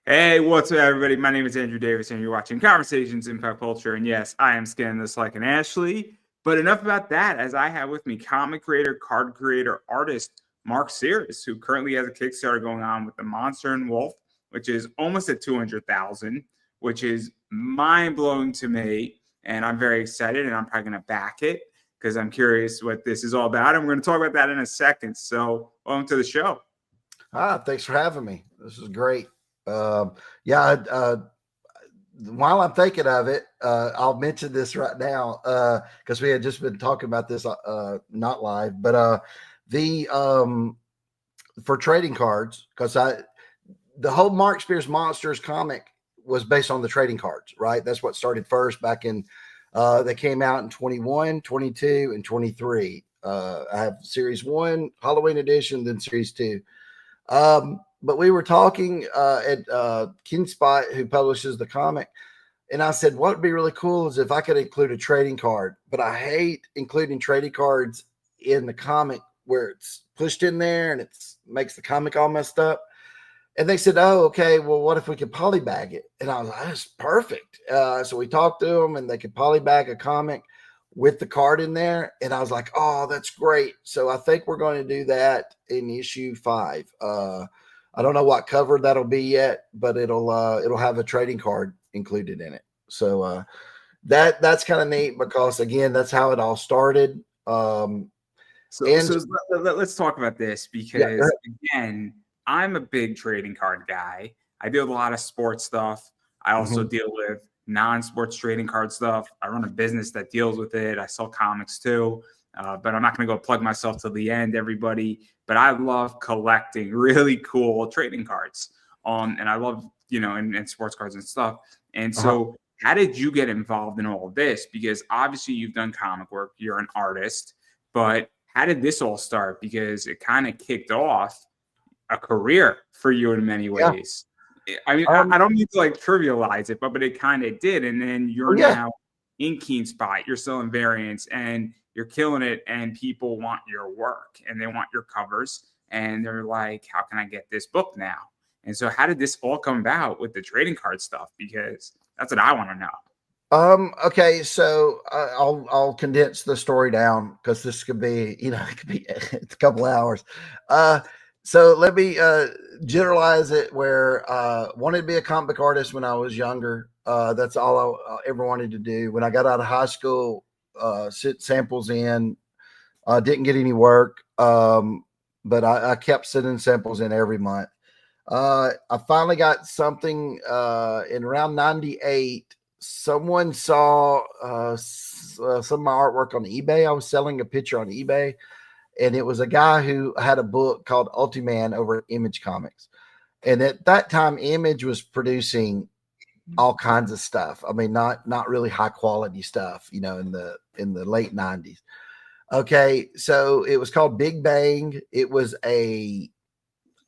Hey, what's up, everybody? My name is Andrew Davis, and you're watching Conversations in Pop Culture. And yes, I am scanning this like an Ashley. But enough about that, as I have with me comic creator, card creator, artist Mark Sears, who currently has a Kickstarter going on with the Monster and Wolf, which is almost at 200,000, which is mind blowing to me. And I'm very excited, and I'm probably going to back it because I'm curious what this is all about. And we're going to talk about that in a second. So, welcome to the show. Thanks for having me. This is great. Yeah, while I'm thinking of it, I'll mention this right now because we had just been talking about this not live, but the for trading cards, because the whole Mark Spears Monsters comic was based on the trading cards, right? That's what started first back in they came out in 21, 22, and 23. I have series 1, Halloween edition, then series 2. But we were talking at Ken Spot, who publishes the comic, and I said, what would be really cool is if I could include a trading card, but I hate including trading cards in the comic where it's pushed in there and it makes the comic all messed up. And they said, oh, okay, well, what if we could polybag it? And I was like, that's perfect. So we talked to them and they could polybag a comic with the card in there. And I was like, oh, that's great. So I think we're going to do that in issue 5. I don't know what cover that'll be yet, but it'll have a trading card included in it. So that's kind of neat because again, that's how it all started. So let's talk about this because again, I'm a big trading card guy. I deal with a lot of sports stuff. I also deal with non-sports trading card stuff. I run a business that deals with it. I sell comics too. But I'm not going to go plug myself to the end, everybody. But I love collecting really cool trading cards. And I love, and sports cards and stuff. And so how did you get involved in all of this? Because obviously you've done comic work. You're an artist. But how did this all start? Because it kind of kicked off a career for you in many ways. Yeah. I mean, I don't mean to trivialize it, but it kind of did. And then you're now in Keen Spot. You're selling variants and you're killing it. And people want your work and they want your covers. And they're like, how can I get this book now? And so how did this all come about with the trading card stuff? Because that's what I want to know. Okay, so I'll condense the story down because this could be, it could be a couple hours. So let me generalize it where wanted to be a comic book artist when I was younger. That's all I ever wanted to do. When I got out of high school, sent samples in, didn't get any work, but I kept sending samples in every month. I finally got something in around 98. Someone saw some of my artwork on eBay. I was selling a picture on eBay. And it was a guy who had a book called Ultiman over at Image Comics. And at that time, Image was producing all kinds of stuff. I mean, not really high quality stuff, in the late 90s. Okay, so it was called Big Bang. It was a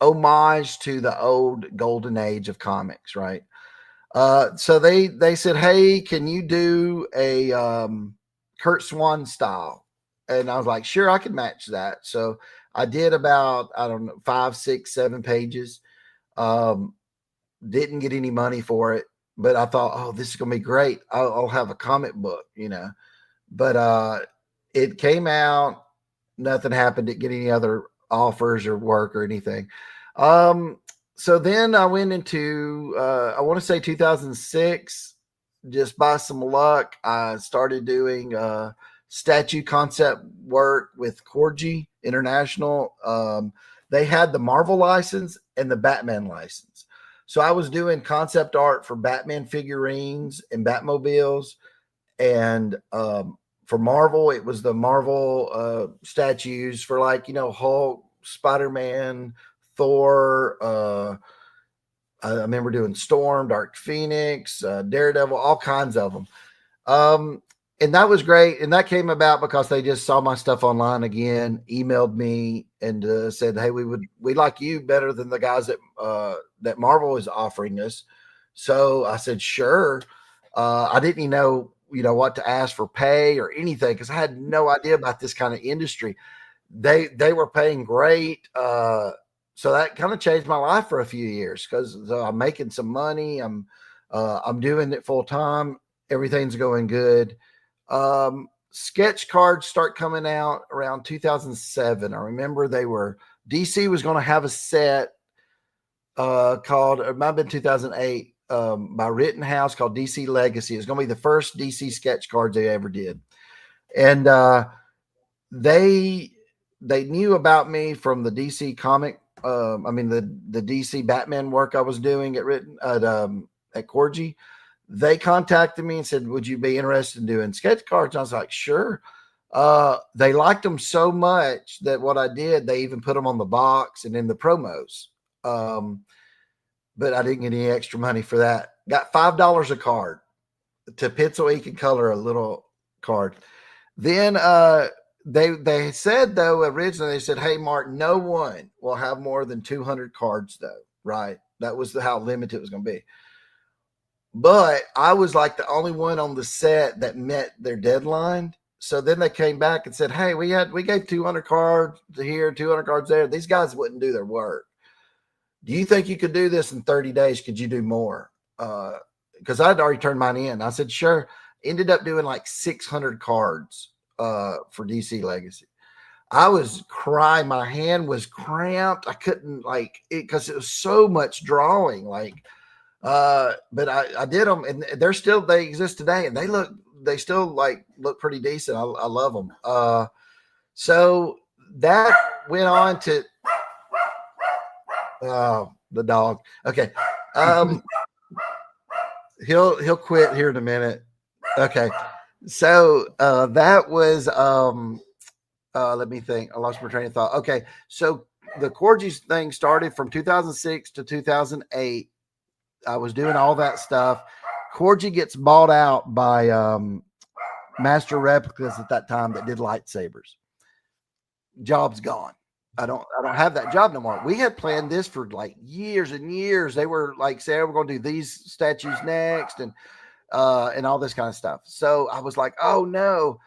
homage to the old golden age of comics, right? So they said, hey, can you do a Kurt Swan style? And I was like, sure, I can match that. So I did about, 5, 6, 7 pages. Didn't get any money for it, but I thought, oh, this is going to be great. I'll have a comic book, But it came out. Nothing happened. Didn't get any other offers or work or anything. So then I went into, I want to say 2006, just by some luck, I started doing statue concept work with Corgi International. They had the Marvel license and the Batman license. So I was doing concept art for Batman figurines and Batmobiles. And for Marvel, it was the Marvel statues for Hulk, Spider-Man, Thor. I remember doing Storm, Dark Phoenix, Daredevil, all kinds of them. And that was great. And that came about because they just saw my stuff online again, emailed me and said, hey, we like you better than the guys that Marvel is offering us. So I said, sure. I didn't even know, what to ask for pay or anything because I had no idea about this kind of industry. They were paying great. So that kind of changed my life for a few years because I'm making some money. I'm doing it full time. Everything's going good. Sketch cards start coming out around 2007. I remember DC was going to have a set called, it might have been 2008, by Rittenhouse called DC Legacy. It's going to be the first DC sketch cards they ever did. And they knew about me from the DC comic. The DC Batman work I was doing at Corgi. They contacted me and said, would you be interested in doing sketch cards? And I was like, sure. They liked them so much that what I did, they even put them on the box and in the promos. But I didn't get any extra money for that. Got $5 a card to pencil, ink, and color a little card. Then they said, though, originally they said, hey, Mark, no one will have more than 200 cards, though, right? That was how limited it was going to be. But I was like the only one on the set that met their deadline. So then they came back and said, hey, we gave 200 cards here, 200 cards there. These guys wouldn't do their work. Do you think you could do this in 30 days? Could you do more? Because I'd already turned mine in. I said, sure. Ended up doing like 600 cards for DC Legacy. I was crying. My hand was cramped. I couldn't because it was so much drawing. But I did them, and they exist today, and they still look pretty decent. I love them. So that went on to the dog. Okay. He'll quit here in a minute. Okay. So that was let me think. I lost my train of thought. Okay. So the Corgis thing started from 2006 to 2008. I was doing all that stuff. Corgi gets bought out by Master Replicas at that time that did lightsabers. Job's gone. I don't have that job no more. We had planned this for like years and years. They were like saying, we're going to do these statues next and all this kind of stuff. So I was like, oh no.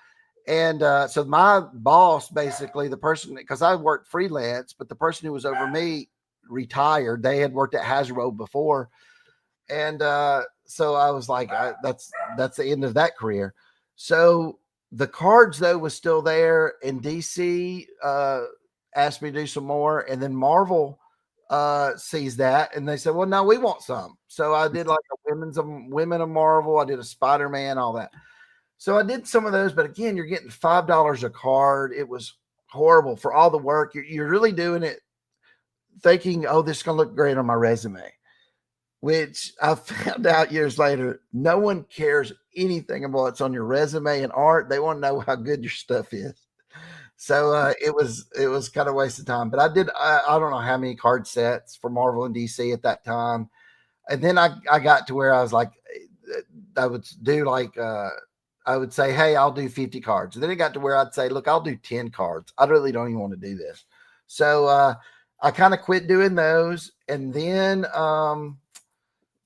And so my boss, basically the person, because I worked freelance, but the person who was over me retired. They had worked at Hasbro before. And so I was like, that's the end of that career. So the cards, though, was still there. And DC asked me to do some more. And then Marvel sees that. And they said, well, no, we want some. So I did like a Women of Marvel. I did a Spider-Man, all that. So I did some of those. But again, you're getting $5 a card. It was horrible for all the work. You're really doing it thinking, oh, this is going to look great on my resume. Which I found out years later, no one cares anything about what's on your resume and art. They want to know how good your stuff is. So it was kind of a waste of time. But I don't know how many card sets for Marvel and DC at that time. And then I got to where I was like, I would do I would say, hey, I'll do 50 cards. And then it got to where I'd say, look, I'll do 10 cards. I really don't even want to do this. So I kind of quit doing those. And then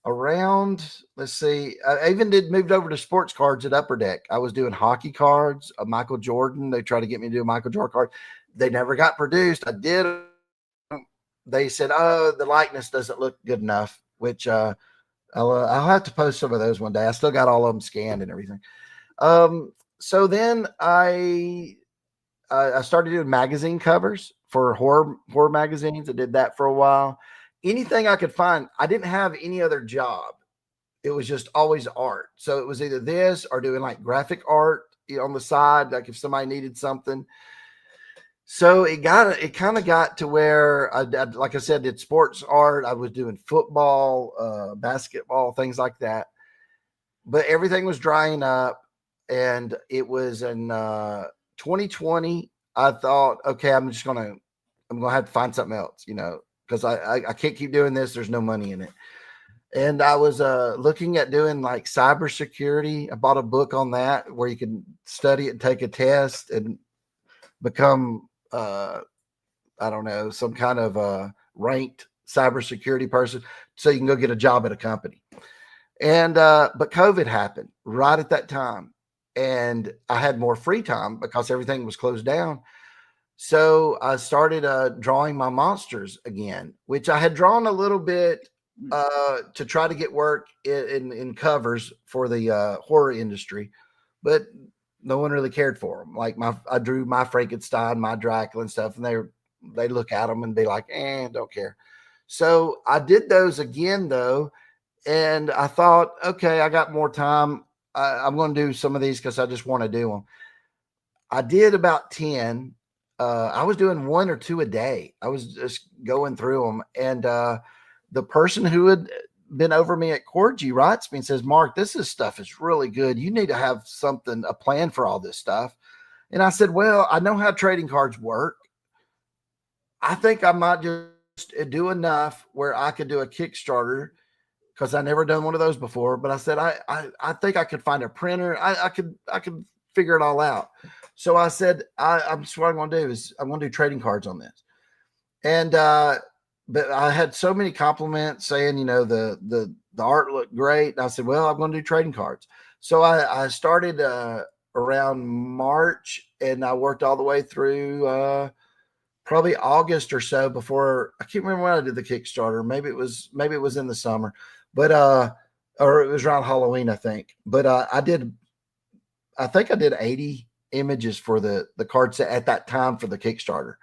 around, let's see, I even moved over to sports cards at Upper Deck. I was doing hockey cards, a Michael Jordan. They tried to get me to do a Michael Jordan card. They never got produced. I did. They said, oh, the likeness doesn't look good enough, which I'll have to post some of those one day. I still got all of them scanned and everything. So then I started doing magazine covers for horror magazines. I did that for a while. Anything I could find. I didn't have any other job. It was just always art. So it was either this or doing like graphic art on the side, like if somebody needed something. So it kind of got to where I like I said, did sports art. I was doing football, basketball, things like that. But everything was drying up, and it was in 2020. I thought, okay, I'm gonna have to find something else, because I can't keep doing this. There's no money in it. And I was looking at doing like cybersecurity. I bought a book on that where you can study it and take a test and become, I don't know, some kind of ranked cybersecurity person so you can go get a job at a company. And but COVID happened right at that time. And I had more free time because everything was closed down. So I started drawing my monsters again, which I had drawn a little bit to try to get work in covers for the horror industry, but no one really cared for them. Like I drew my Frankenstein, my Dracula and stuff, and they look at them and be like, don't care. So I did those again though, and I thought, okay, I got more time. I'm going to do some of these because I just want to do them. I did about 10. I was doing 1 or 2 a day. I was just going through them. And the person who had been over me at Corgi writes me and says, Mark, this stuff is really good. You need to have a plan for all this stuff. And I said, well, I know how trading cards work. I think I might just do enough where I could do a Kickstarter because I never done one of those before. But I said, I think I could find a printer. I could figure it all out. So I said, I'm what I'm going to do is I'm going to do trading cards on this. And, but I had so many compliments saying, the art looked great. And I said, well, I'm going to do trading cards. So I started, around March and I worked all the way through, probably August or so before. I can't remember when I did the Kickstarter. Maybe it was in the summer, but, or it was around Halloween, I think, but, I think I did 80 images for the card set at that time for the Kickstarter.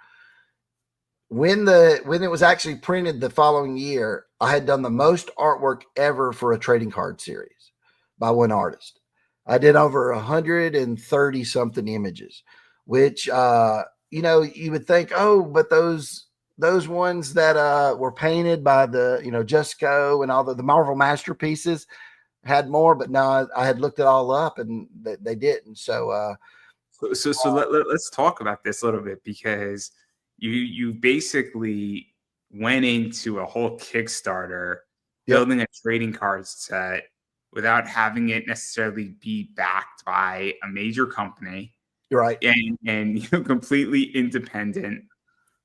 When it was actually printed the following year, I had done the most artwork ever for a trading card series by one artist. I did over 130 something images, which, you would think, oh, but those ones that were painted by the, Jusco and all the Marvel masterpieces had more, but no, I had looked it all up and they didn't. So let's talk about this a little bit, because you basically went into a whole Kickstarter building a trading card set without having it necessarily be backed by a major company, right? And completely independent.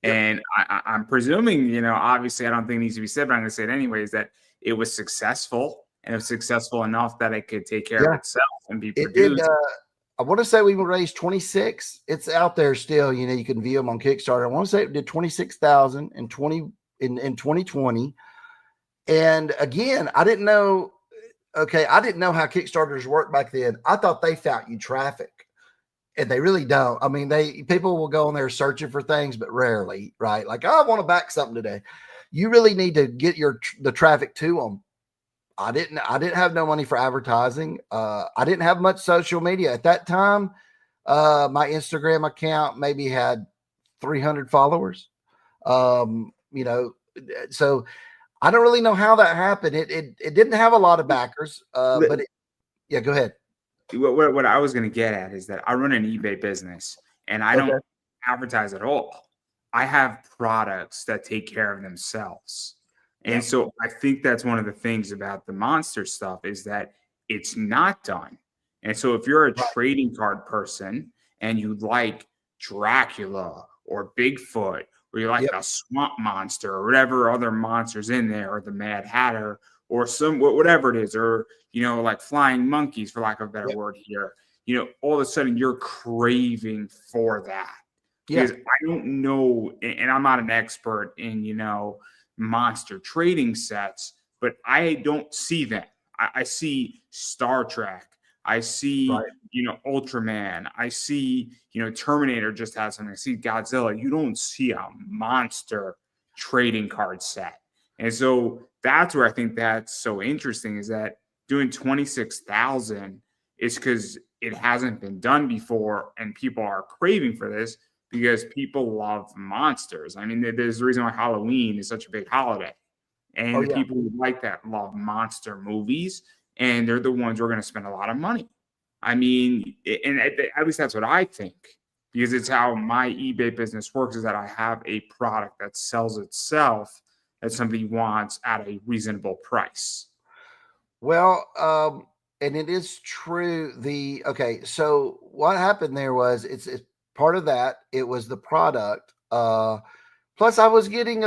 And I'm presuming, obviously I don't think it needs to be said, but I'm going to say it anyways, that it was successful. And it was successful enough that it could take care of itself and be produced. I want to say we raised 26. It's out there still. You can view them on Kickstarter. I want to say it did 26,000 in 2020. And again, I didn't know. Okay, I didn't know how Kickstarters work back then. I thought they found you traffic, and they really don't. I mean, people will go on there searching for things, but rarely, right? Like, I want to back something today. You really need to get the traffic to them. I didn't have no money for advertising. I didn't have much social media at that time. My Instagram account maybe had 300 followers. So I don't really know how that happened. It didn't have a lot of backers. But go ahead. What I was going to get at is that I run an eBay business and I don't advertise at all. I have products that take care of themselves. And so I think that's one of the things about the monster stuff is that it's not done. And so if you're a trading card person and you like Dracula or Bigfoot, or you like a swamp monster or whatever other monsters in there, or the Mad Hatter or whatever it is, or, like flying monkeys, for lack of a better word here, all of a sudden you're craving for that. Because I don't know, and I'm not an expert in, monster trading sets, but I don't see them. I see Star Trek. I see, Ultraman. I see, Terminator just has something. I see Godzilla. You don't see a monster trading card set. And so that's where I think that's so interesting, is that doing 26,000 is because it hasn't been done before and people are craving for this, because people love monsters. I mean, there's the reason why Halloween is such a big holiday. And the people who like that love monster movies, and they're the ones who are going to spend a lot of money. I mean, and at least that's what I think, because it's how my eBay business works, is that I have a product that sells itself that somebody wants at a reasonable price. Well, and it is true. So what happened there was it's part of that. It was the product. Plus I was getting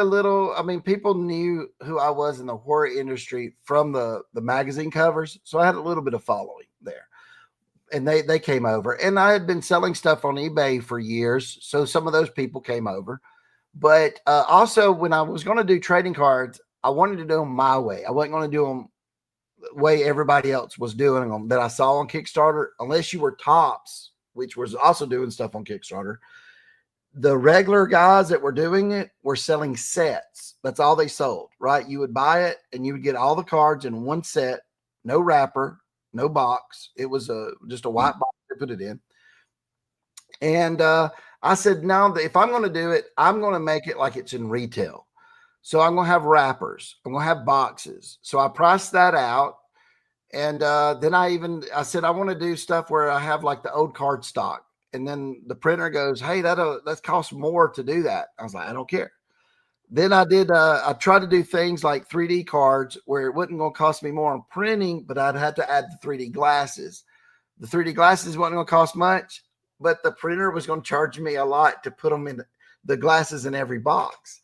people knew who I was in the horror industry from the magazine covers. So I had a little bit of following there. and they came over, and I had been selling stuff on eBay for years, so some of those people came over. But also, when I was going to do trading cards, I wanted to do them my way. I wasn't going to do them the way everybody else was doing them that I saw on Kickstarter, unless you were Tops, which was also doing stuff on Kickstarter. The regular guys that were doing it were selling sets. That's all they sold, right? You would buy it and you would get all the cards in one set, no wrapper, no box. It was just a white box to put it in. And I said, no, if I'm going to do it, I'm going to make it like it's in retail. So I'm going to have wrappers. I'm going to have boxes. So I priced that out. And then I said, I want to do stuff where I have like the old card stock. And then the printer goes, hey, that costs more to do that. I was like, I don't care. Then I tried to do things like 3D cards where it wasn't going to cost me more on printing, but I'd have to add the 3D glasses. The 3D glasses wasn't going to cost much, but the printer was going to charge me a lot to put them in the glasses in every box.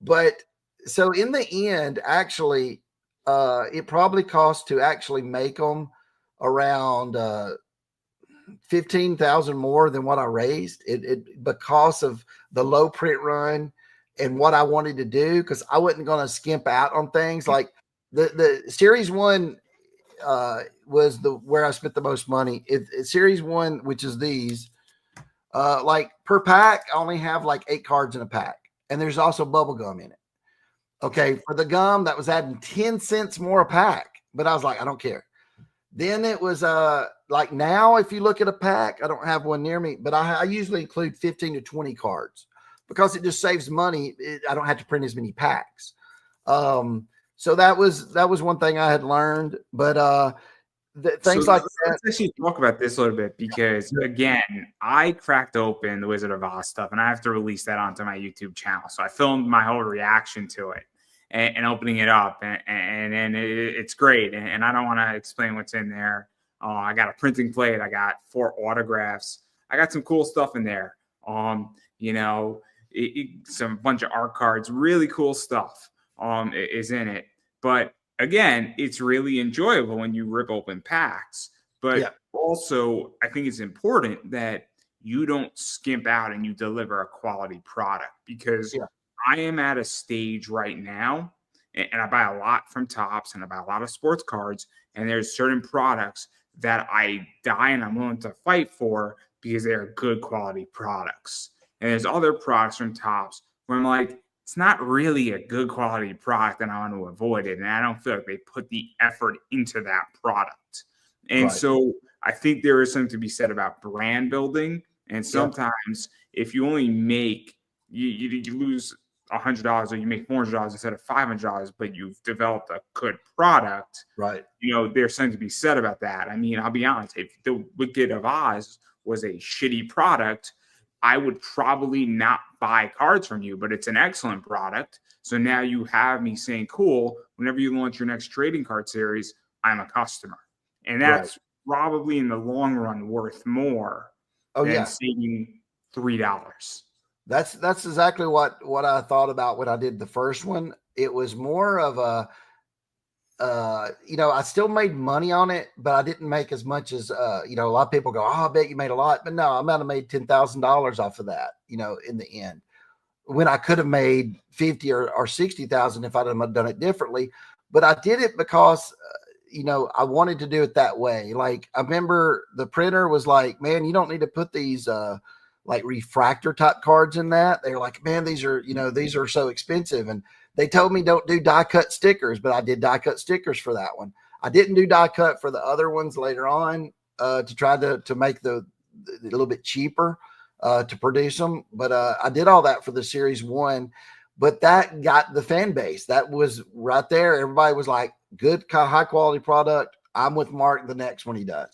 But so in the end, actually, it probably cost to actually make them around 15,000 more than what I raised. It because of the low print run and what I wanted to do, because I wasn't going to skimp out on things. Like the series one was where I spent the most money. Series one, which is these, like per pack, I only have like 8 cards in a pack, and there's also bubble gum in it. Okay, for the gum, that was adding 10 cents more a pack, but I was like, I don't care. Then it was like now, if you look at a pack, I don't have one near me, but I usually include 15 to 20 cards because it just saves money. I don't have to print as many packs. So that was one thing I had learned, but things like that. Let's actually talk about this a little bit, because again, I cracked open the Wizard of Oz stuff, and I have to release that onto my YouTube channel. So I filmed my whole reaction to it and opening it up, and it's great. And I don't want to explain what's in there. I got a printing plate. I got 4 autographs. I got some cool stuff in there. Some bunch of art cards, really cool stuff is in it. But again, it's really enjoyable when you rip open packs. But also, I think it's important that you don't skimp out and you deliver a quality product, because I am at a stage right now, and I buy a lot from Tops and I buy a lot of sports cards, and there's certain products that I die and I'm willing to fight for because they're good quality products. And there's other products from Tops where I'm like, it's not really a good quality product and I want to avoid it. And I don't feel like they put the effort into that product. And so I think there is something to be said about brand building. And sometimes if you only make, you lose $100 or you make $400 instead of $500, but you've developed a good product, right? There's something to be said about that. I mean, I'll be honest, if the Wizard of Oz was a shitty product, I would probably not buy cards from you, but it's an excellent product. So now you have me saying, cool, whenever you launch your next trading card series, I'm a customer. And that's probably in the long run worth more than saving $3. That's exactly what I thought about when I did the first one. It was more of a, I still made money on it, but I didn't make as much as, a lot of people go, oh, I bet you made a lot. But no, I might have made $10,000 off of that, in the end, when I could have made 50 or 60,000 if I'd have done it differently. But I did it because, I wanted to do it that way. Like, I remember the printer was like, man, you don't need to put these, like refractor type cards in that. They're like, man, these are so expensive. And they told me don't do die cut stickers, but I did die cut stickers for that one. I didn't do die cut for the other ones later on to try to make the a little bit cheaper to produce them. But I did all that for the series one, but that got the fan base. That was right there. Everybody was like, good, high quality product. I'm with Mark the next one he does.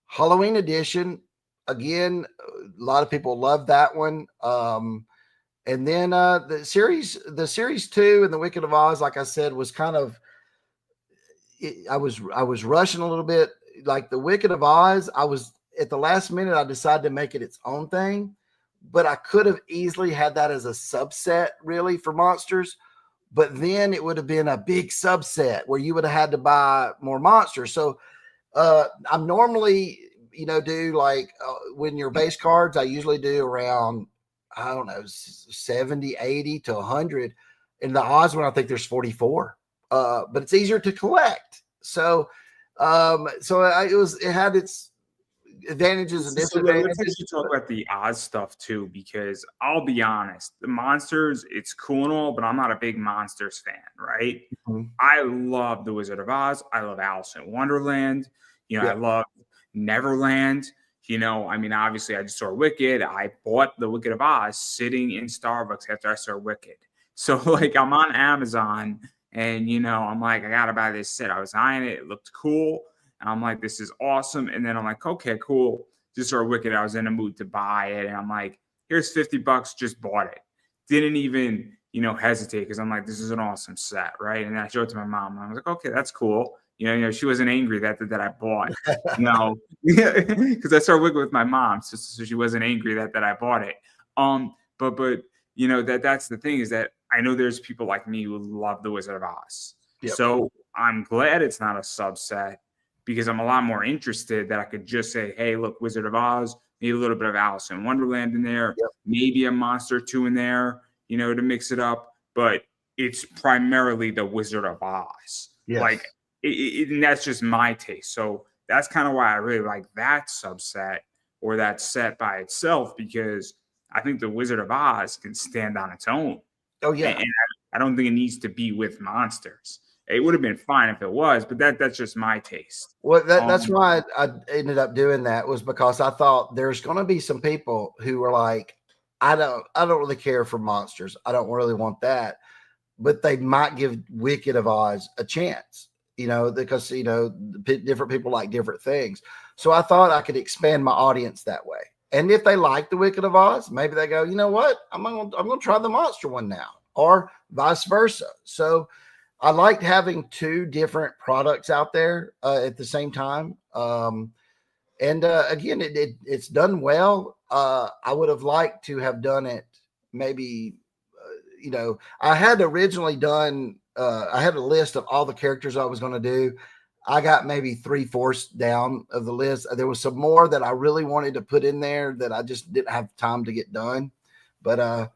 Halloween edition. Again, a lot of people love that one. And then the series 2 and the Wicked of Oz, like I said, was kind of, I was rushing a little bit. Like the Wicked of Oz, I was at the last minute, I decided to make it its own thing, but I could have easily had that as a subset really for monsters. But then it would have been a big subset where you would have had to buy more monsters. So I'm normally do like when your base cards, I usually do around, I don't know, 70, 80 to 100. In the odds one, I think there's 44. But it's easier to collect. So, it had its advantages and disadvantages. Let's actually talk about the Oz stuff too, because I'll be honest, the monsters, it's cool and all, but I'm not a big monsters fan, right? Mm-hmm. I love The Wizard of Oz. I love Alice in Wonderland. I love Neverland. Obviously I just saw Wicked. I bought The Wicked of Oz sitting in Starbucks after I saw Wicked. So like I'm on Amazon and I'm like, I gotta buy this set. I was eyeing it. It looked cool. And I'm like, this is awesome. And then I'm like, okay, cool. Just saw Wicked. I was in a mood to buy it. And I'm like, here's $50. Just bought it. Didn't even, hesitate because I'm like, this is an awesome set, right? And I showed it to my mom. And I was like, okay, that's cool. She wasn't angry that I bought, because I started Wicked with my mom. So she wasn't angry that I bought it. But that's the thing is that I know there's people like me who love The Wizard of Oz. Yep. So I'm glad it's not a subset, because I'm a lot more interested that I could just say, hey, look, Wizard of Oz, maybe a little bit of Alice in Wonderland in there, maybe a monster or two in there, to mix it up. But it's primarily the Wizard of Oz. Yes. Like, and that's just my taste. So that's kind of why I really like that subset or that set by itself, because I think the Wizard of Oz can stand on its own. Oh, yeah. And I don't think it needs to be with monsters. It would have been fine if it was, but that's just my taste. Well, that's why I ended up doing that, was because I thought there's going to be some people who are like, I don't really care for monsters. I don't really want that, but they might give Wicked of Oz a chance, because, different people like different things. So I thought I could expand my audience that way. And if they like the Wicked of Oz, maybe they go, you know what? I'm going to try the monster one now, or vice versa. So I liked having two different products out there at the same time. Again, it's done well. I would have liked to have done it maybe, I had originally done, I had a list of all the characters I was going to do. I got maybe 3/4 down of the list. There was some more that I really wanted to put in there that I just didn't have time to get done. But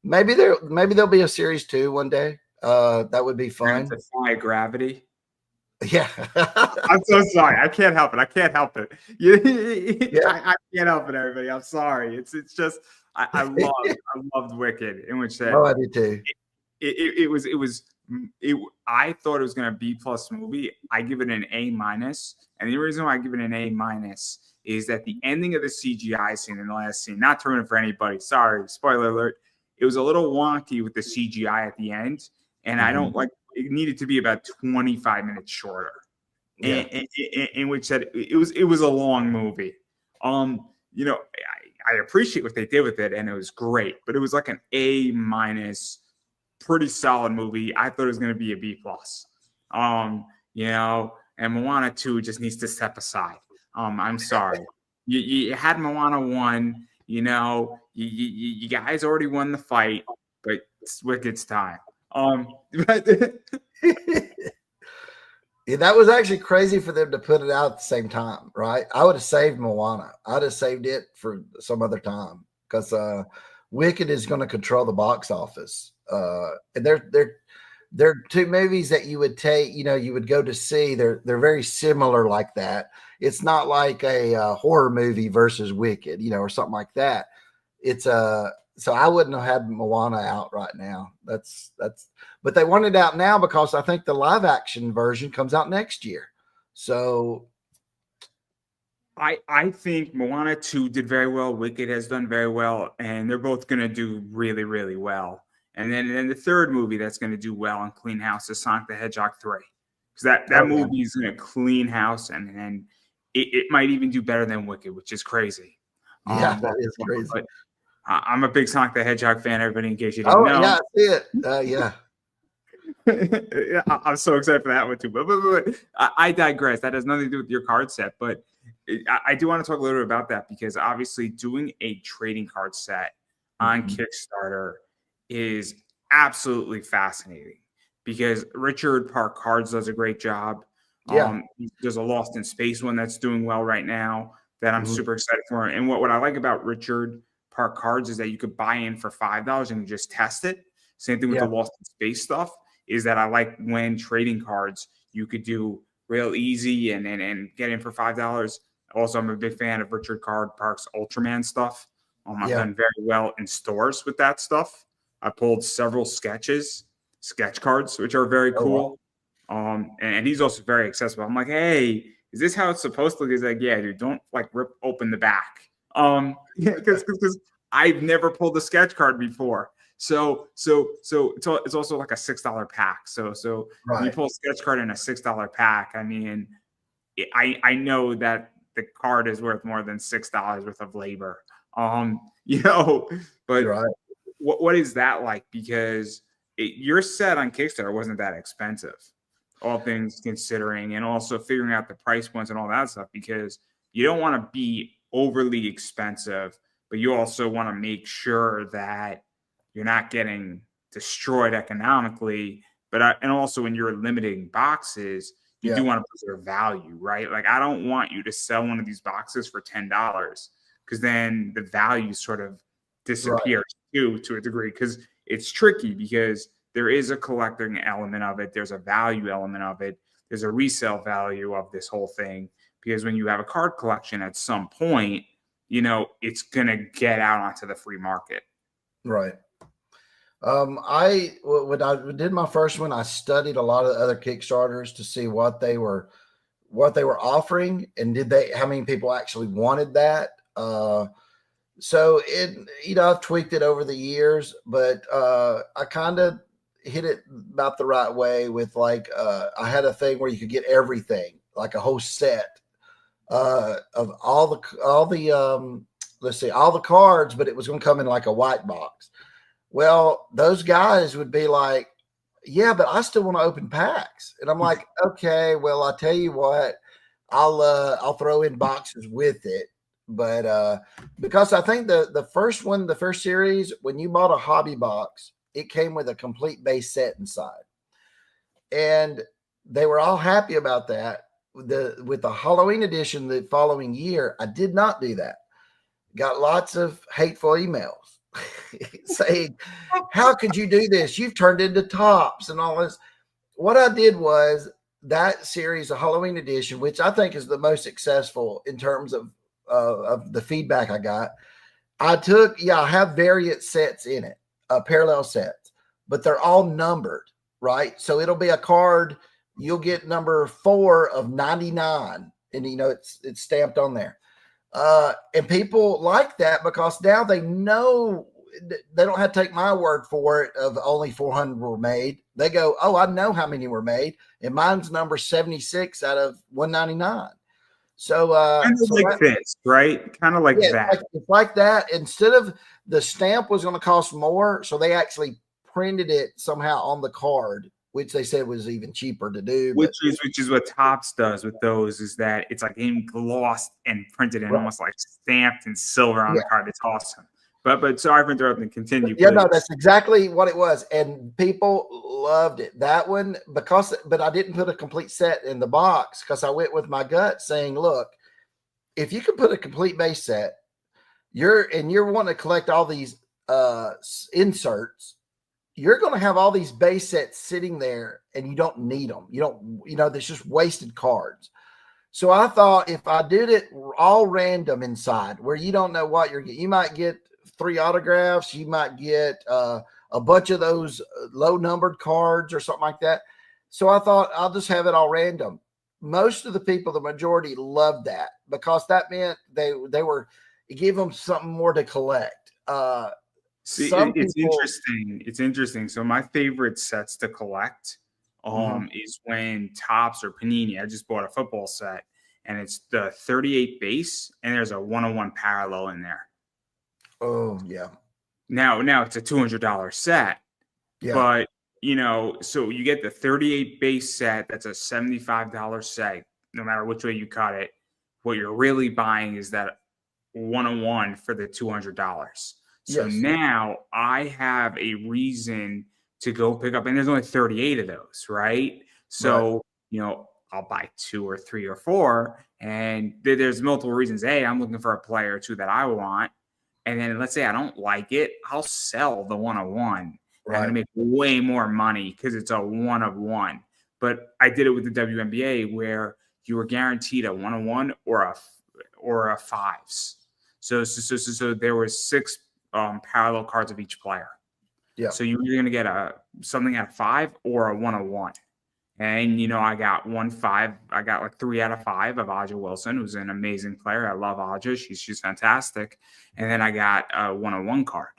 maybe there'll be a series 2 one day. That would be fun. Defy gravity. Yeah. I'm so sorry. I can't help it. I can't help it. I can't help it, everybody. I'm sorry. It's just I loved Wicked, in which said, I did too. I thought it was going to B+ movie. I give it an A-, and the reason why I give it an A- is that the ending of the CGI scene in the last scene, not to ruin it for anybody, sorry, spoiler alert, it was a little wonky with the CGI at the end, and I don't like. It needed to be about 25 minutes shorter. Yeah. In which said it was a long movie. I appreciate what they did with it, and it was great, but it was like an A-, pretty solid movie. I thought it was going to be a B+. And Moana 2 just needs to step aside. I'm sorry. You had Moana 1, you guys already won the fight, but it's Wicked's time. Yeah, that was actually crazy for them to put it out at the same time, right? I would have saved Moana. I'd have saved it for some other time, because Wicked is going to control the box office. And they're two movies that you would take, you would go to see. They're very similar like that. It's not like a horror movie versus Wicked, or something like that. It's so I wouldn't have had Moana out right now. But they want it out now because I think the live action version comes out next year. So I think Moana 2 did very well. Wicked has done very well, and they're both going to do really, really well. And then the third movie that's going to do well and clean house is Sonic the Hedgehog 3, because that movie is going to clean house, and then it might even do better than Wicked, which is crazy. Yeah, that is crazy. But I'm a big Sonic the Hedgehog fan, everybody, in case you didn't know. Yeah, I see it. Yeah. I'm so excited for that one too. But I digress. That has nothing to do with your card set. But I do want to talk a little bit about that, because obviously doing a trading card set on Kickstarter is absolutely fascinating, because Richard Park Cards does a great job. Yeah. There's a Lost in Space one that's doing well right now. that I'm super excited for. And what I like about Richard Park cards is that you could buy in for $5 and just test it. Same thing with the Lost in Space stuff, is that I like when trading cards you could do real easy and get in for $5. Also, I'm a big fan of Richard Park's Ultraman stuff. I've done very well in stores with that stuff. I pulled several sketch cards, which are very cool. And he's also very accessible. I'm like, hey, is this how it's supposed to look? He's like, yeah, dude, don't like rip open the back. Because I've never pulled a sketch card before. So it's also like a $6 pack. So when you pull a sketch card in a $6 pack, I mean, I know that the card is worth more than $6 worth of labor. But what is that like? Because your set on Kickstarter wasn't that expensive, all things considering, and also figuring out the price points and all that stuff, because you don't want to be overly expensive, but you also want to make sure that you're not getting destroyed economically. And also when you're limiting boxes, you do want to preserve value, right? Like, I don't want you to sell one of these boxes for $10 because then the value sort of disappears to a degree, because it's tricky, because there is a collecting element of it. There's a value element of it. There's a resale value of this whole thing, because when you have a card collection at some point, it's going to get out onto the free market. Right. When I did my first one, I studied a lot of other Kickstarters to see what they were offering, and how many people actually wanted that. So I've tweaked it over the years, but I kind of hit it about the right way with I had a thing where you could get everything, like a whole set of all the cards, but it was going to come in like a white box. Well, those guys would be like, yeah, but I still want to open packs. And I'm like, okay, well, I'll tell you what, I'll throw in boxes with it. But because I think the first series, when you bought a hobby box, it came with a complete base set inside. And they were all happy about that. With the Halloween edition the following year, I did not do that. Got lots of hateful emails saying, how could you do this? You've turned into Tops and all this. What I did was that series, the Halloween edition, which I think is the most successful in terms of the feedback I got. I have variant sets in it, parallel sets, but they're all numbered, right? So it'll be a card. You'll get number 4 of 99, and it's stamped on there. And people like that because now they know they don't have to take my word for it of only 400 were made. They go, oh, I know how many were made, and mine's number 76 out of 199. So kind of like this, right? Kind of like that. It's like that. Instead of the stamp was going to cost more, so they actually printed it somehow on the card, which they said was even cheaper to do. Which is what Topps does with those, is that it's like glossed and printed and almost like stamped in silver on the card. It's awesome. But sorry for interrupting. Continue. Yeah, no, that's exactly what it was, and people loved it. That one but I didn't put a complete set in the box because I went with my gut saying, look, if you can put a complete base set, you're wanting to collect all these inserts. You're going to have all these base sets sitting there and you don't need them. There's just wasted cards. So I thought if I did it all random inside where you don't know what you're getting, you might get 3 autographs. You might get a bunch of those low numbered cards or something like that. So I thought I'll just have it all random. Most of the people, the majority, loved that because that meant it gave them something more to collect. It's interesting. So my favorite sets to collect is when Topps or Panini. I just bought a football set, and it's the 38 base, and there's a 101 parallel in there. Oh yeah. Now it's a $200 set, but so you get the 38 base set. That's a $75 set. No matter which way you cut it, what you're really buying is that 101 for the $200. So now I have a reason to go pick up, and there's only 38 of those, right? So, I'll buy 2 or 3 or 4. And there's multiple reasons. A, I'm looking for a player or two that I want. And then let's say I don't like it, I'll sell the 1-of-1. And I'm going to make way more money because it's a 1-of-1. But I did it with the WNBA where you were guaranteed a 1-of-1 or a 5s. So there were 6 parallel cards of each player. Yeah. So you're going to get something at 5 or a 1-of-1. And, I got 1-5. I got like 3 out of 5 of Aja Wilson, who's an amazing player. I love Aja. She's fantastic. And then I got a 1-of-1 card.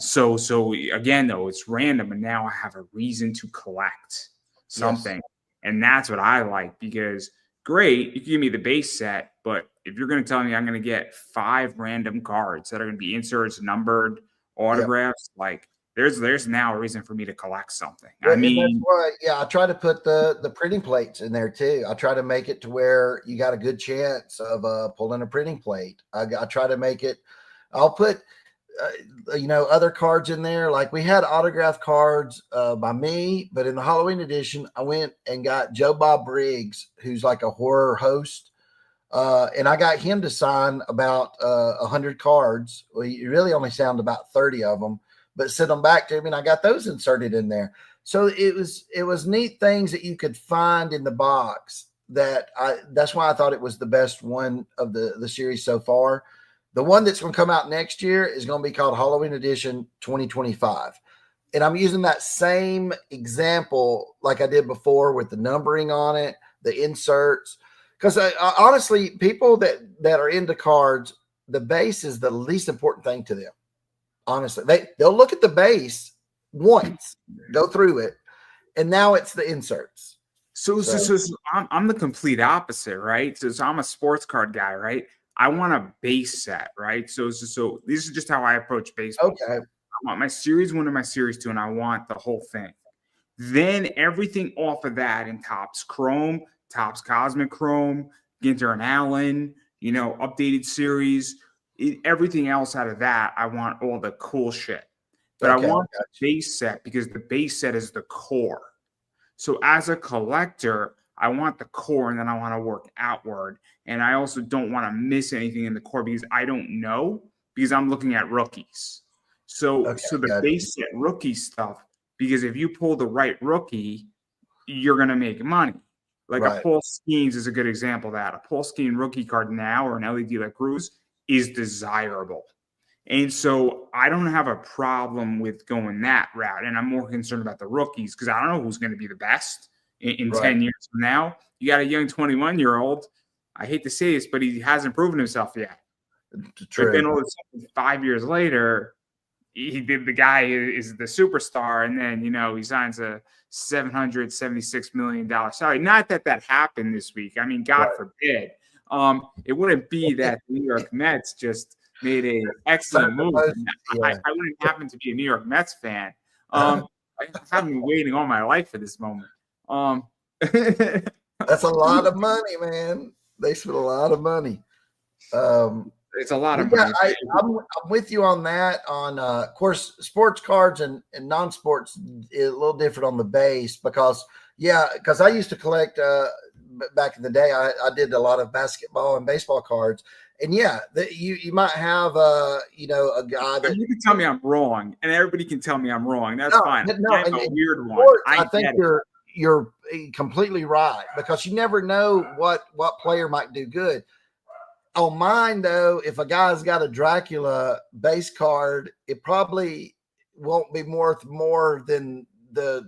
So again, though, it's random. And now I have a reason to collect something. Yes. And that's what I like because great, you can give me the base set. But if you're going to tell me I'm going to get 5 random cards that are going to be inserts, numbered, autographs, like there's now a reason for me to collect something. Well, I mean, that's why, I try to put the printing plates in there too. I try to make it to where you got a good chance of pulling a printing plate. I try to make it. I'll put other cards in there. Like we had autographed cards by me, but in the Halloween edition, I went and got Joe Bob Briggs, who's like a horror host. And I got him to sign about 100 cards. Well, you really only signed about 30 of them, but sent them back to him, and I got those inserted in there. So it was neat things that you could find in the box. That's why I thought it was the best one of the series so far. The one that's going to come out next year is going to be called Halloween Edition 2025. And I'm using that same example like I did before with the numbering on it, the inserts. Because honestly, people that are into cards, the base is the least important thing to them. Honestly, they'll look at the base once, go through it, and now it's the inserts. So I'm the complete opposite, right? So I'm a sports card guy, right? I want a base set, right? So this is just how I approach baseball. Okay. I want my series 1 and my series 2, and I want the whole thing. Then everything off of that in Topps Chrome, Topps Cosmic Chrome, Ginter and Allen, updated series. Everything else out of that, I want all the cool shit. But I want the base set because the base set is the core. So as a collector, I want the core and then I want to work outward. And I also don't want to miss anything in the core because I don't know because I'm looking at rookies. So the base set rookie stuff, because if you pull the right rookie, you're going to make money. Like a Paul Skeens is a good example of that. A Paul Skeen rookie card now or an LED like Cruz is desirable. And so I don't have a problem with going that route. And I'm more concerned about the rookies because I don't know who's going to be the best in 10 years from now. You got a young 21-year-old. I hate to say this, but he hasn't proven himself yet. True. But then all of a sudden, 5 years later, the guy is the superstar. And then, he signs a $776 million salary. Not that happened this week. I mean, God forbid. It wouldn't be that the New York Mets just made an excellent move. I wouldn't happen to be a New York Mets fan. I haven't been waiting all my life for this moment. That's a lot of money, man. They spent a lot of money. It's a lot of money. I'm with you on that. Of course, sports cards and non-sports is a little different on the base because I used to collect back in the day. I did a lot of basketball and baseball cards. And you might have a guy that you can tell me I'm wrong, and everybody can tell me I'm wrong. That's fine. No, I'm a weird one. I think you're completely right because you never know what player might do good. On mine though, if a guy's got a Dracula base card, it probably won't be worth more than the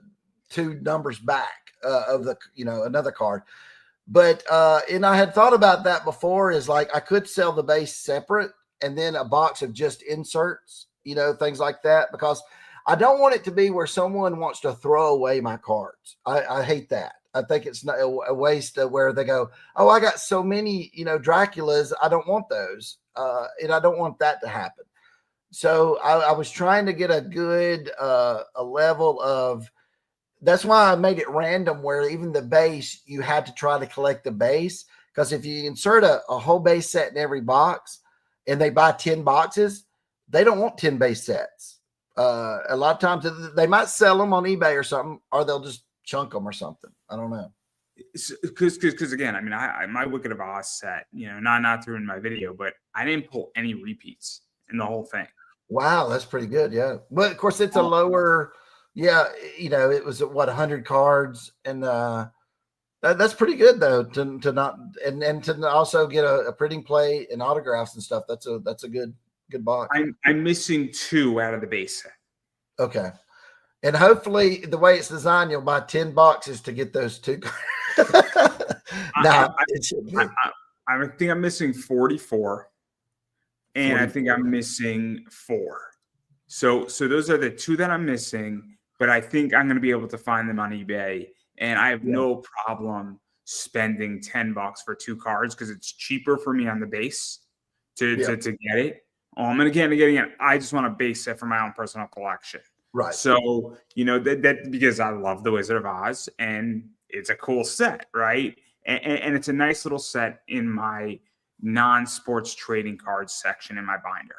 2 numbers back of the another card. But and I had thought about that before is like I could sell the base separate and then a box of just inserts, things like that, because I don't want it to be where someone wants to throw away my cards. I hate that. I think it's not a waste of where they go, oh, I got so many, Draculas. I don't want those. And I don't want that to happen. So I was trying to get a good a level of. That's why I made it random where even the base, you had to try to collect the base. Because if you insert a whole base set in every box and they buy 10 boxes, they don't want 10 base sets. A lot of times they might sell them on eBay or something, or they'll just chunk them or something. I don't know. Because again, I mean, my Wicked of Oz set, not through in my video, but I didn't pull any repeats in the whole thing. Wow, that's pretty good. Yeah, but of course it's a lower. Yeah, it was what 100 cards, and that's pretty good though to not and to also get a printing plate and autographs and stuff. That's a good box. I'm missing 2 out of the base set. Okay. And hopefully the way it's designed, you'll buy 10 boxes to get those 2. I think I'm missing 44, and 44. I think I'm missing 4. So those are the 2 that I'm missing, but I think I'm going to be able to find them on eBay, and I have no problem spending $10 for 2 cards because it's cheaper for me on the base to get it. And again, I just want a base set for my own personal collection. Right. So, that because I love the Wizard of Oz and it's a cool set, right? And it's a nice little set in my non-sports trading cards section in my binder.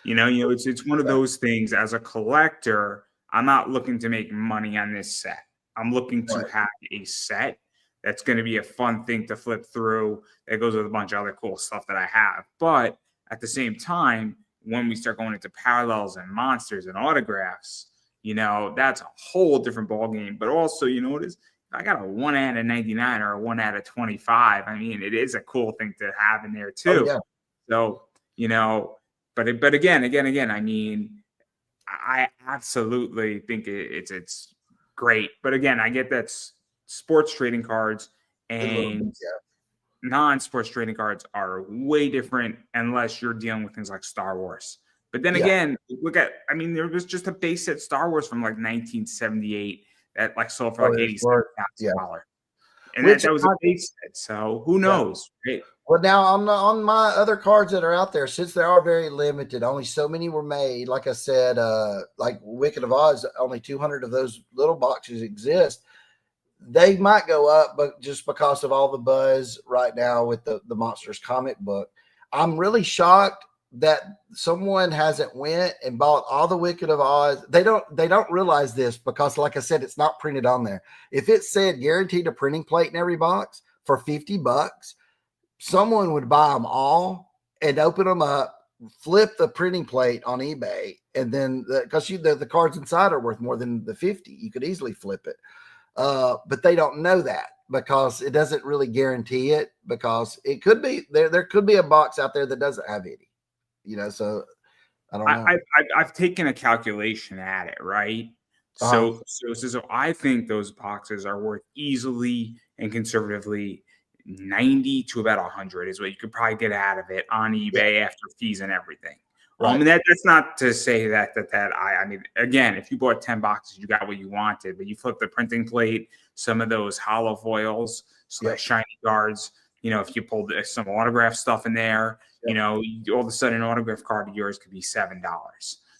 It's one of those things as a collector, I'm not looking to make money on this set. I'm looking to have a set that's going to be a fun thing to flip through that goes with a bunch of other cool stuff that I have. But at the same time, when we start going into parallels and monsters and autographs, that's a whole different ballgame. But also, what is, if I got a 1 out of 99 or a 1 out of 25, I mean, it is a cool thing to have in there too. Oh, yeah. So, but again, I mean, I absolutely think it's great. But again, I get that sports trading cards and non-sports trading cards are way different unless you're dealing with things like Star Wars. But then again, there was just a base set Star Wars from like 1978 that sold for like $87,000. And that was a base set. So who knows? Right? Well, now on my other cards that are out there, since they are very limited, only so many were made. Like I said, like Wicked of Oz, only 200 of those little boxes exist. They might go up, but just because of all the buzz right now with the Monsters comic book, I'm really shocked that someone hasn't went and bought all the Wicked of Oz. They don't realize this because, like I said, it's not printed on there. If it said guaranteed a printing plate in every box for $50, someone would buy them all and open them up, flip the printing plate on eBay, and then because the cards inside are worth more than the 50, you could easily flip it. But they don't know that because it doesn't really guarantee it, because it could be there could be a box out there that doesn't have any, so I don't know. I've taken a calculation at it, right? So I think those boxes are worth easily and conservatively 90 to about 100 is what you could probably get out of it on eBay after fees and everything. Right. That's not to say that I mean, again, if you bought 10 boxes, you got what you wanted, but you flip the printing plate, some of those hollow foils, some shiny cards, if you pulled some autograph stuff in there, all of a sudden an autograph card of yours could be $7.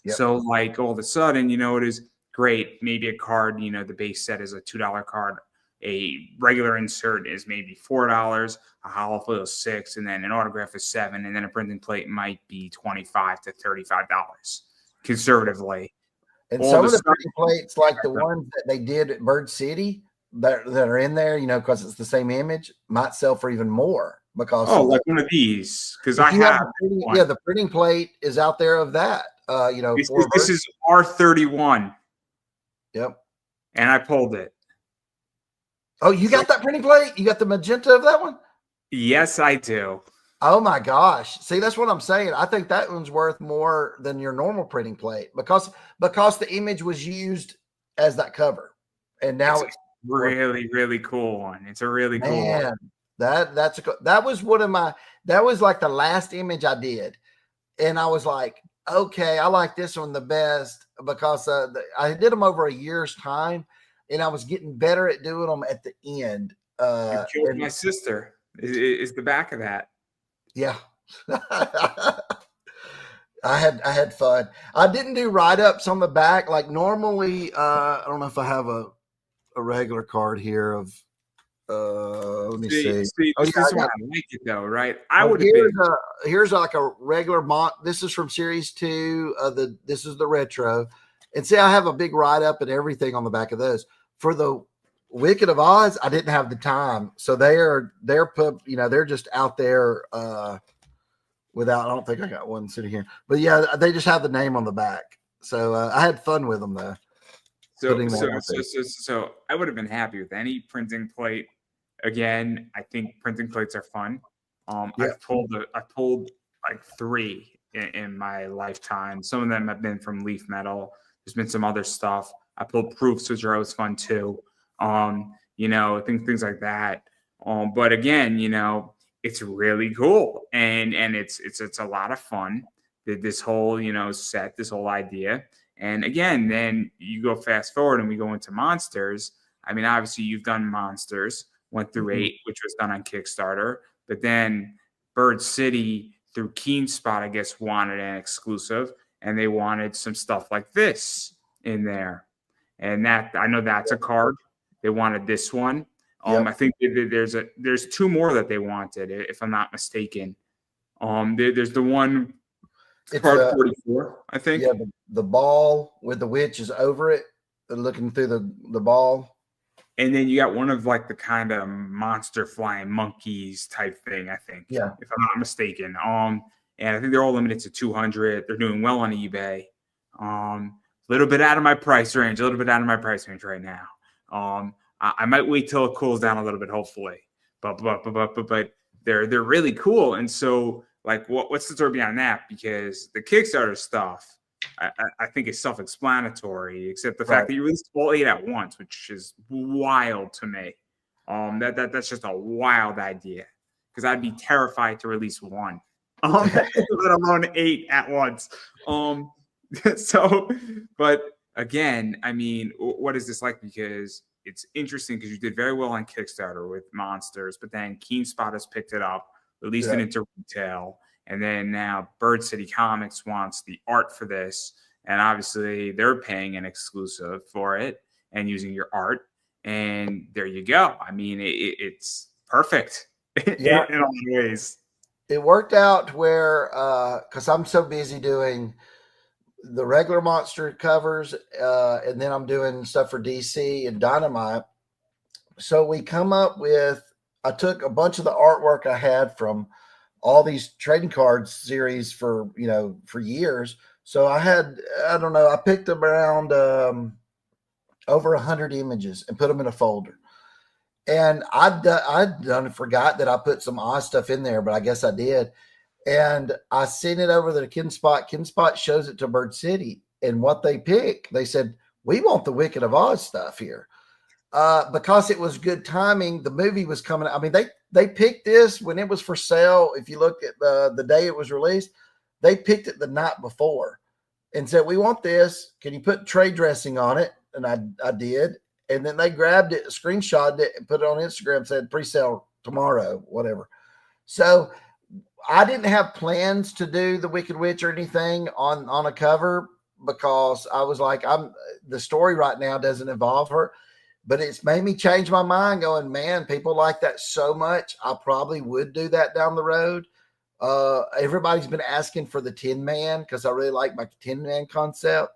Yep. So all of a sudden, it is great. Maybe a card, the base set is a $2 card. A regular insert is maybe $4, a hollow foil is $6, and then an autograph is $7, and then a printing plate might be $25 to $35 conservatively. And some of the printing plates, like the ones that they did at Bird City that are in there, because it's the same image, might sell for even more because like one of these, because I have the printing plate is out there of that. This is R31. Yep, and I pulled it. Oh, you got that printing plate? You got the magenta of that one? Yes, I do. Oh my gosh. See, that's what I'm saying. I think that one's worth more than your normal printing plate because the image was used as that cover. And now it's really, really cool one. It's a really cool one. That was like the last image I did. And I was like, okay, I like this one the best because I did them over a year's time. And I was getting better at doing them at the end. You killed my sister. Is the back of that? Yeah, I had fun. I didn't do write-ups on the back like normally. I don't know if I have a regular card here of. Let me see. This is why I like it though, right? I would have been. Here's like a regular This is from Series 2. This is the retro. And see, I have a big write-up and everything on the back of those. For the Wicked of Oz, I didn't have the time, so they're they're just out there without. I don't think I got one sitting here, but yeah, they just have the name on the back. So I had fun with them though. So I would have been happy with any printing plate. Again, I think printing plates are fun. Yeah. I've pulled like 3 in my lifetime. Some of them have been from leaf metal. There's been some other stuff. I pulled proofs, which are always fun too. Things like that. But again, it's really cool, and it's a lot of fun. This whole set, this whole idea. And again, then you go fast forward and we go into monsters. I mean, obviously you've done monsters, went through 8, which was done on Kickstarter, but then Bird City through Keen Spot, I guess, wanted an exclusive, and they wanted some stuff like this in there. And that, I know that's a card. They wanted this one. I think there's 2 more that they wanted, if I'm not mistaken. There's the one, it's card 44, I think. Yeah, the ball with the witch is over it, looking through the ball. And then you got one of like the kind of monster flying monkeys type thing, I think. Yeah. If I'm not mistaken. And I think they're all limited to 200. They're doing well on eBay. A little bit out of my price range right now. I might wait till it cools down a little bit, hopefully. But they're really cool. And so, like, what's the story behind that? Because the Kickstarter stuff, I think is self-explanatory, except the fact that you released all 8 at once, which is wild to me. That's just a wild idea, because I'd be terrified to release 1, let alone 8 at once. But again, I mean, what is this like? Because it's interesting, because you did very well on Kickstarter with monsters, but then Keen Spot has picked it up, released it into retail. And then now Bird City Comics wants the art for this. And obviously they're paying an exclusive for it and using your art. And there you go. I mean, it's perfect in all ways. It worked out where, because I'm so busy doing the regular monster covers, and then I'm doing stuff for DC and Dynamite. So we come up with, I took a bunch of the artwork I had from all these trading cards series for years. So I had, I picked them around over 100 images and put them in a folder. And I'd forgot that I put some Oz stuff in there, but I guess I did. And I sent it over to Ken Spot. Ken Spot shows it to Bird City, and what they pick, they said, we want the Wicked of Oz stuff here. Because it was good timing. The movie was coming. I mean, they picked this when it was for sale. If you look at the day it was released, they picked it the night before and said, we want this. Can you put trade dressing on it? And I did. And then they grabbed it, screenshotted it, and put it on Instagram, said pre-sale tomorrow, whatever. So I didn't have plans to do the Wicked Witch or anything on a cover, because I was like, the story right now doesn't involve her. But it's made me change my mind, going, man, people like that so much. I probably would do that down the road. Everybody's been asking for the Tin Man, because I really like my Tin Man concept.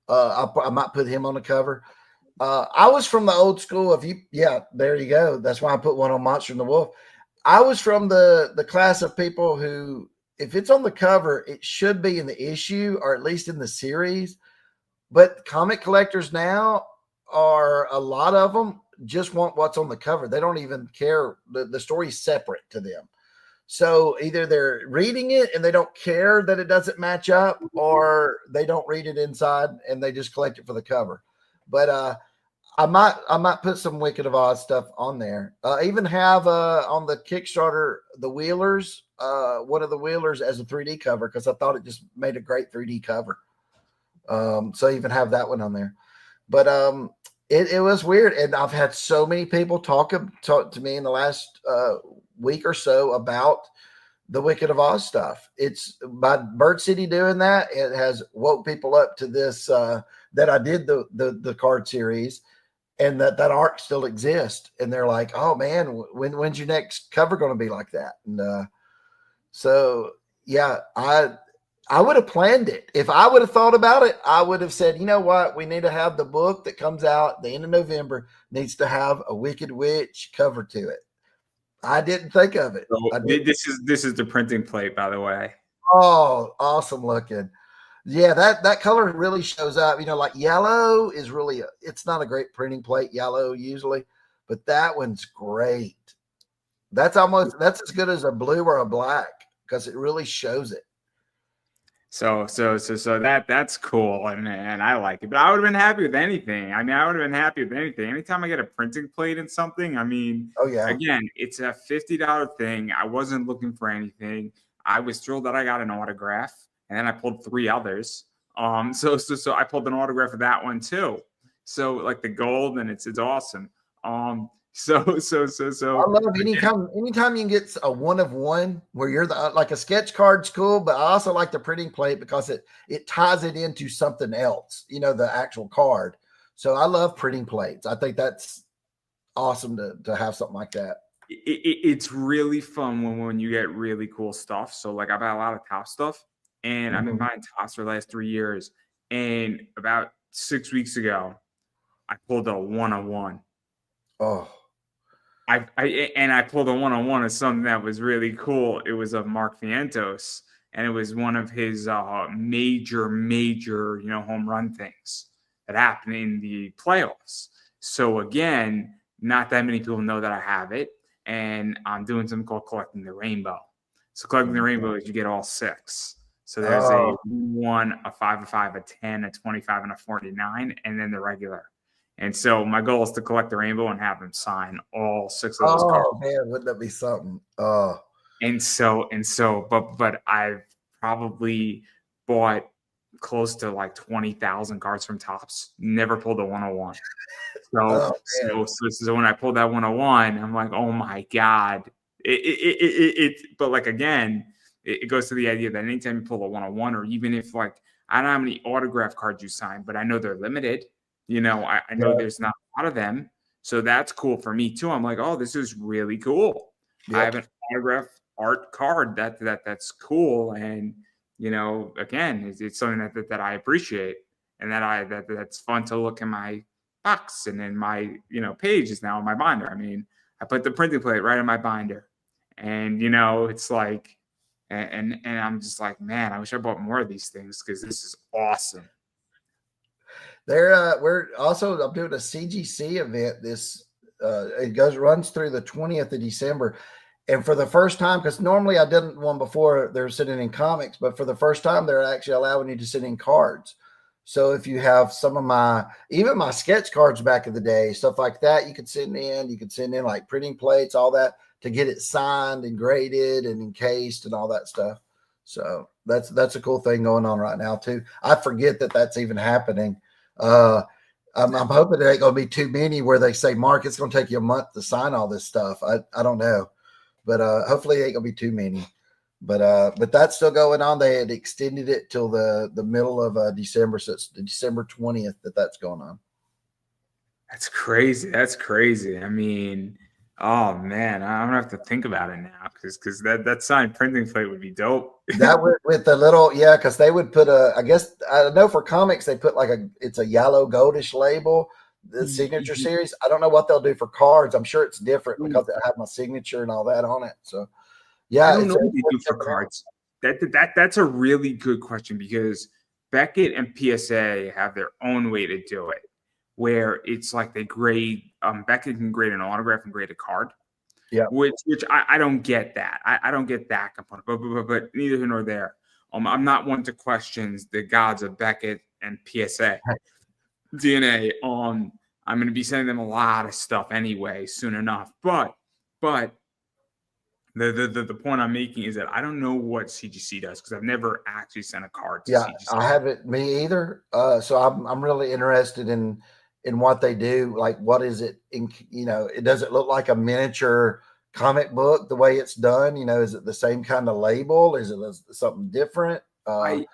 I might put him on the cover. I was from the old school of there you go. That's why I put one on Monster and the Wolf. I was from the class of people who, if it's on the cover, it should be in the issue, or at least in the series. But comic collectors now, are a lot of them just want what's on the cover. They don't even care. The story's separate to them. So either they're reading it and they don't care that it doesn't match up, or they don't read it inside and they just collect it for the cover. But I might put some Wicked of Oz stuff on there. I even have on the Kickstarter the Wheelers, one of the Wheelers as a 3D cover, because I thought it just made a great 3D cover. So I even have that one on there. But it was weird, and I've had so many people talk to me in the last week or so about the Wicked of Oz stuff. It's by Bird City doing that. It has woke people up to this, that I did the card series, and that art still exists. And they're like, oh man, when's your next cover going to be like that? And so yeah, I would have planned it. If I would have thought about it, I would have said, you know what? We need to have the book that comes out at the end of November needs to have a Wicked Witch cover to it. I didn't think of it. So this is the printing plate, by the way. Oh, awesome looking. Yeah, that color really shows up. Like yellow is really it's not a great printing plate, yellow usually, but that one's great. That's as good as a blue or a black because it really shows it. So that's cool, and I like it. But I would have been happy with anything. I mean, I would have been happy with anything. Anytime I get a printing plate in something, I mean, oh yeah. Again, it's a $50 thing. I wasn't looking for anything. I was thrilled that I got an autograph, and then I pulled 3 others. So I pulled an autograph of that one too. So like the gold, and it's awesome. So I love anytime you can get a one of one where you're like a sketch card's cool, but I also like the printing plate because it ties it into something else, the actual card. So I love printing plates. I think that's awesome to have something like that. It's really fun when you get really cool stuff. So like I've had a lot of top stuff, and I've been buying tops for the last 3 years. And about 6 weeks ago, I pulled a 101. Oh. I pulled a 101 of something that was really cool. It was of Mark Vientos, and it was one of his major home run things that happened in the playoffs. So again, not that many people know that I have it, and I'm doing something called collecting the rainbow. So collecting the rainbow is you get all 6. So there's a 1, a 5, a 5, a 10, a 25, and a 49, and then the regular. And so my goal is to collect the rainbow and have him sign all 6 of those cards. Oh man, wouldn't that be something? But I've probably bought close to like 20,000 cards from Topps. Never pulled a 101. So when I pulled that 101, I'm like, oh my God. But like again, it goes to the idea that anytime you pull a 101, or even if like I don't know how many autograph cards you sign, but I know they're limited. I know there's not a lot of them. So that's cool for me too. I'm like, oh, this is really cool. Yep. I have an autograph art card that's cool. And, again, it's something that I appreciate, and that's fun to look in my box, and then my, page is now in my binder. I mean, I put the printing plate right in my binder, and, it's like, and I'm just like, man, I wish I bought more of these things because this is awesome. I'm doing a CGC event. Runs through the 20th of December. And for the first time, because normally I didn't one before, they're sending in comics, but for the first time, they're actually allowing you to send in cards. So if you have some of even my sketch cards back in the day, stuff like that, you could send in like printing plates, all that to get it signed and graded and encased and all that stuff. So that's a cool thing going on right now too. I forget that that's even happening. I'm hoping there ain't gonna be too many where they say, Mark, it's gonna take you a month to sign all this stuff. I don't know, but hopefully it ain't gonna be too many. But that's still going on. They had extended it till the middle of December, so it's December 20th that's going on. That's crazy. I mean, oh man, I'm gonna have to think about it now because that signed printing plate would be dope. That with the little, yeah, because they would put I guess I know for comics they put like it's a yellow goldish label, the signature series. I don't know what they'll do for cards. I'm sure it's different because I have my signature and all that on it. So yeah, I don't know what they do for cards. That's a really good question, because Beckett and PSA have their own way to do it, where it's like they grade. Beckett can grade an autograph and grade a card. Yeah, which I don't get that. I don't get that component. But neither here nor there. I'm not one to question the gods of Beckett and PSA DNA. I'm going to be sending them a lot of stuff anyway soon enough. But the point I'm making is that I don't know what CGC does, because I've never actually sent a card to CGC. I haven't, me either. So I'm really interested in what they do. Like, what is it? It does it look like a miniature comic book the way it's done? Is it the same kind of label? Is it something different? I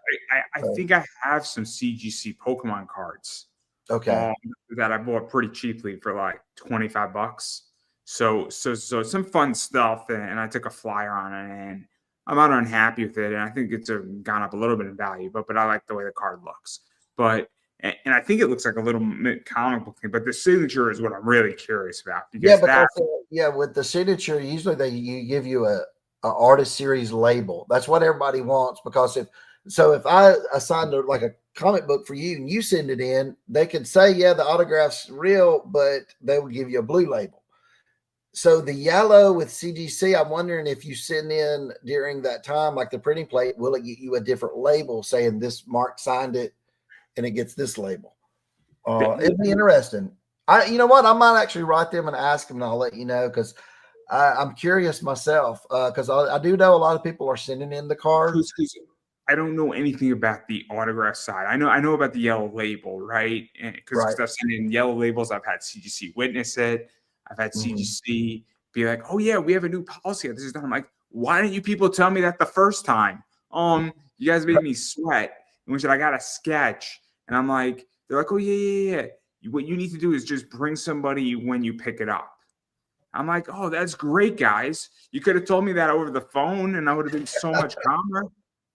think I have some CGC Pokemon cards. Okay. That I bought pretty cheaply for like $25. So some fun stuff, and I took a flyer on it, and I'm not unhappy with it, and I think it's gone up a little bit in value. But I like the way the card looks. But and I think it looks like a little comic book thing. But the signature is what I'm really curious about because with the signature, usually you give you a artist series label. That's what everybody wants, because if I assigned like a comic book for you and you send it in, they could say, yeah, the autograph's real, but they will give you a blue label. So the yellow with CGC, I'm wondering if you send in during that time, like the printing plate, will it get you a different label saying this Mark signed it and it gets this label? It'd be interesting. You know what? I might actually write them and ask them, and I'll let you know, because I'm curious myself, because I do know a lot of people are sending in the cards. I don't know anything about the autograph side. I know about the yellow label, right? Because I've sent in yellow labels. I've had CGC witness it. I've had CGC be like, "Oh yeah, we have a new policy. This is done." I'm like, "Why didn't you people tell me that the first time? You guys made me sweat." And we said, "I got a sketch," and I'm like, "They're like, oh yeah. What you need to do is just bring somebody when you pick it up." I'm like, "Oh, that's great, guys. You could have told me that over the phone, and I would have been so much calmer.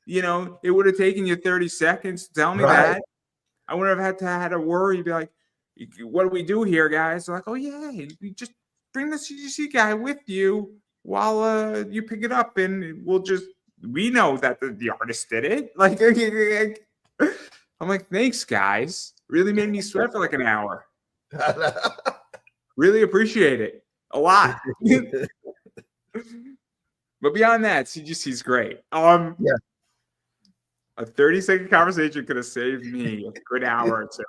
It would have taken you 30 seconds to tell me that. I wouldn't have had to worry, be like, what do we do here, guys?" They're like, "Oh, yeah, you just bring the CGC guy with you while you pick it up, and we know that the artist did it." Like, I'm like, "Thanks, guys. Really made me sweat for like an hour. Really appreciate it a lot." But beyond that, CGC is great. Yeah. A 30-second conversation could have saved me a good hour or two.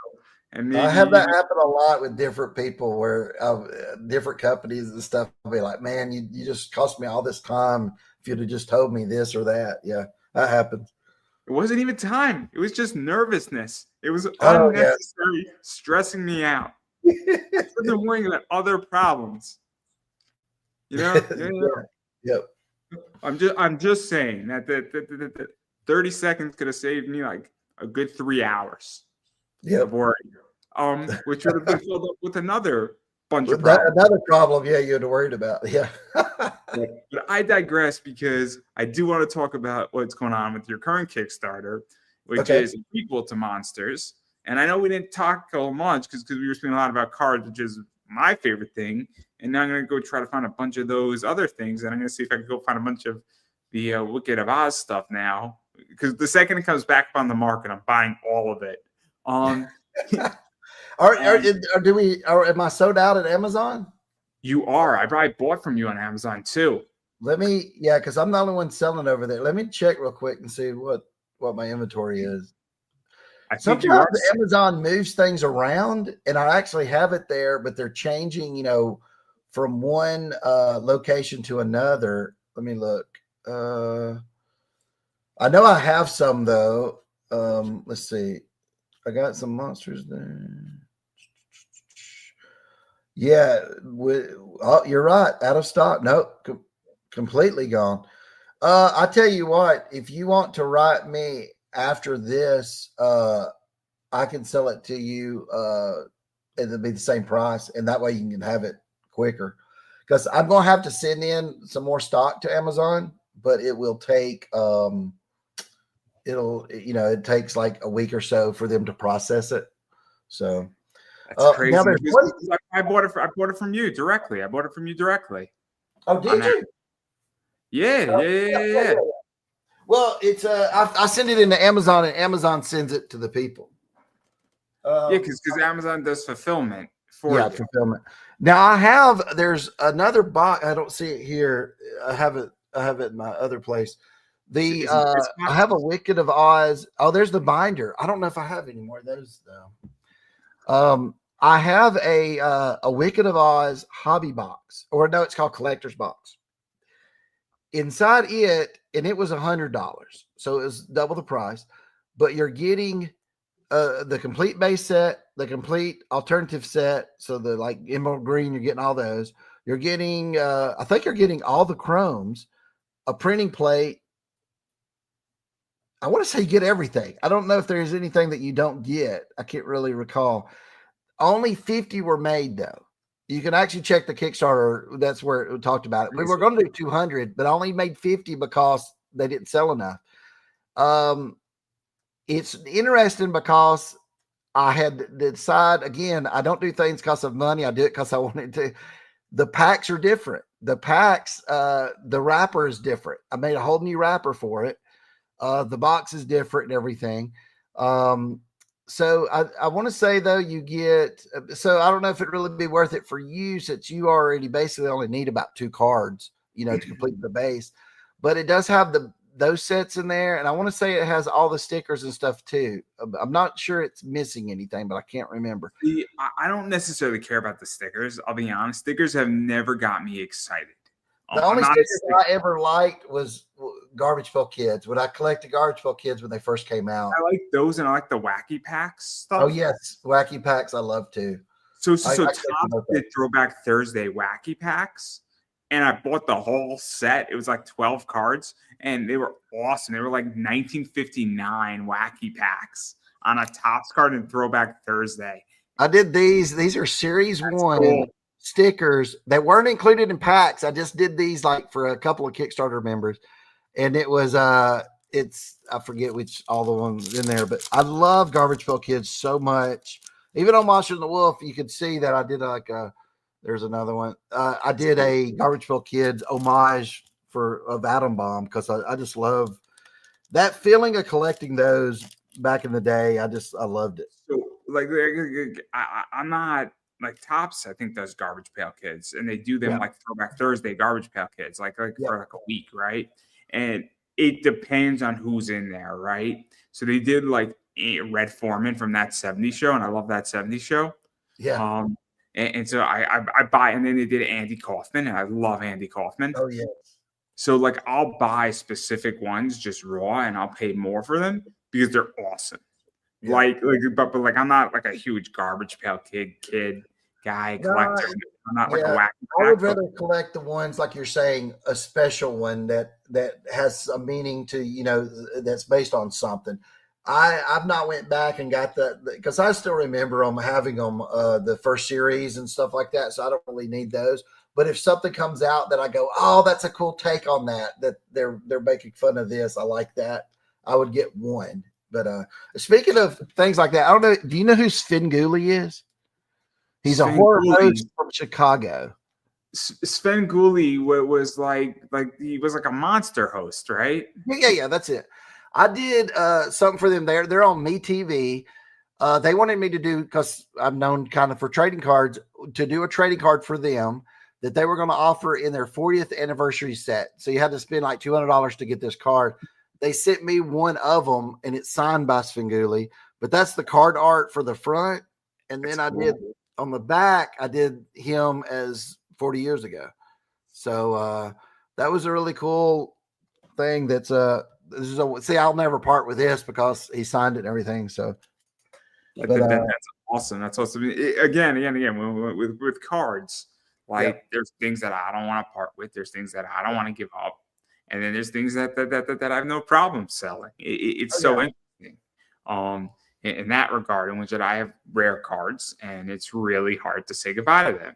And maybe, I have that happen a lot with different people, where different companies and stuff. I'll be like, "Man, you just cost me all this time. If you'd have just told me this or that." Yeah, that happens. It wasn't even time. It was just nervousness. It was unnecessary, stressing me out. I've been worrying about other problems. Yep. I'm just saying that 30 seconds could have saved me like a good 3 hours of worry. Which would have been filled up with another bunch of problems. Another problem, you'd have worried about. Yeah. But I digress, because I do want to talk about what's going on with your current Kickstarter, which is equal to Monsters. And I know we didn't talk much because we were speaking a lot about cards, which is my favorite thing. And now I'm going to go try to find a bunch of those other things. And I'm going to see if I can go find a bunch of the Wicked of Oz stuff now. Because the second it comes back on the market, I'm buying all of it. Am I sold out at Amazon? You are. I probably bought from you on Amazon too. Because I'm the only one selling over there. Let me check real quick and see what my inventory is. Sometimes Amazon moves things around, and I actually have it there, but they're changing, from one location to another. Let me look. I know I have some though. Let's see. I got some monsters there. Yeah, you're right. Out of stock. Nope, completely gone. I tell you what, if you want to write me after this, I can sell it to you, and it'll be the same price, and that way you can have it quicker. Because I'm gonna have to send in some more stock to Amazon, but it will take it takes like a week or so for them to process it. So that's crazy. I bought it from you directly. Oh, did you? Yeah. Well, it's I send it into Amazon, and Amazon sends it to the people. Because Amazon does fulfillment for you. Fulfillment. Now there's another box. I don't see it here. I have it in my other place. I have a Wicked of Oz. Oh, there's the binder. I don't know if I have any more of those though. I have a Wicked of Oz hobby box, or no, it's called collector's box. Inside it, and it was $100, so it was double the price. But you're getting the complete base set, the complete alternative set. So the like emerald green, you're getting all those. You're getting, I think you're getting all the chromes, a printing plate. I want to say you get everything. I don't know if there's anything that you don't get. I can't really recall. Only 50 were made though. You can actually check the Kickstarter. That's where it talked about it. We were going to do 200, but I only made 50 because they didn't sell enough. It's interesting because I had to decide again. I don't do things because of money. I do it because I wanted to. The packs are different. The packs, the wrapper is different. I made a whole new wrapper for it. The box is different and everything. So I want to say though, you get, so I don't know if it'd really be worth it for you since you already basically only need about 2 cards, to complete the base, but it does have those sets in there. And I want to say it has all the stickers and stuff too. I'm not sure it's missing anything, but I can't remember. See, I don't necessarily care about the stickers. I'll be honest. Stickers have never got me excited. The only stickers I ever liked was Garbage Pail Kids. When I collected Garbage Pail Kids when they first came out. I like those, and I like the Wacky Packs stuff. Oh, yes. Wacky Packs I love too. So Topps did Throwback Thursday Wacky Packs, and I bought the whole set. It was like 12 cards, and they were awesome. They were like 1959 Wacky Packs on a Topps card in Throwback Thursday. I did these. These are Series 1 stickers that weren't included in packs. I just did these like for a couple of Kickstarter members, and it was I forget which all the ones in there, but I love Garbage Pail Kids so much. Even on Monster and the Wolf, you could see that I did like there's another one. I did a Garbage Pail Kids homage of Atom Bomb because I just love that feeling of collecting those back in the day. I loved it. So like I'm not like Topps, I think, does Garbage Pail Kids, and they do them like Throwback Thursday Garbage Pail Kids, like for like a week, right? And it depends on who's in there, right? So they did like Red Foreman from That 70s Show, and I love That 70s Show. Yeah. And so I buy, and then they did Andy Kaufman, and I love Andy Kaufman. Oh yes. So like I'll buy specific ones just raw, and I'll pay more for them because they're awesome. Yeah. But I'm not like a huge Garbage Pail Kid guy collector. I'm not like a wacky. I would rather collect the ones like you're saying, a special one that has a meaning to that's based on something. I've not went back and got that because I still remember them having them the first series and stuff like that. So I don't really need those. But if something comes out that I go, oh, that's a cool take on that they're making fun of this, I like that, I would get one. But speaking of things like that, I don't know. Do you know who Sven Gulli is? He's a horror host from Chicago. Sven Gulli was like he was like a monster host, right? Yeah, that's it. I did something for them there. They're on MeTV. They wanted me to do, because I'm known kind of for trading cards, to do a trading card for them that they were going to offer in their 40th anniversary set. So you had to spend like $200 to get this card. They sent me one of them, and it's signed by Sven Gulli, but that's the card art for the front. And then I did on the back, I did him as 40 years ago. So that was a really cool thing. That's I'll never part with this because he signed it and everything. So that's awesome. That's awesome. Again, with cards, there's things that I don't want to part with. There's things that I don't want to give up. And then there's things that I have no problem selling. It's so interesting. In that regard, in which I have rare cards, and it's really hard to say goodbye to them.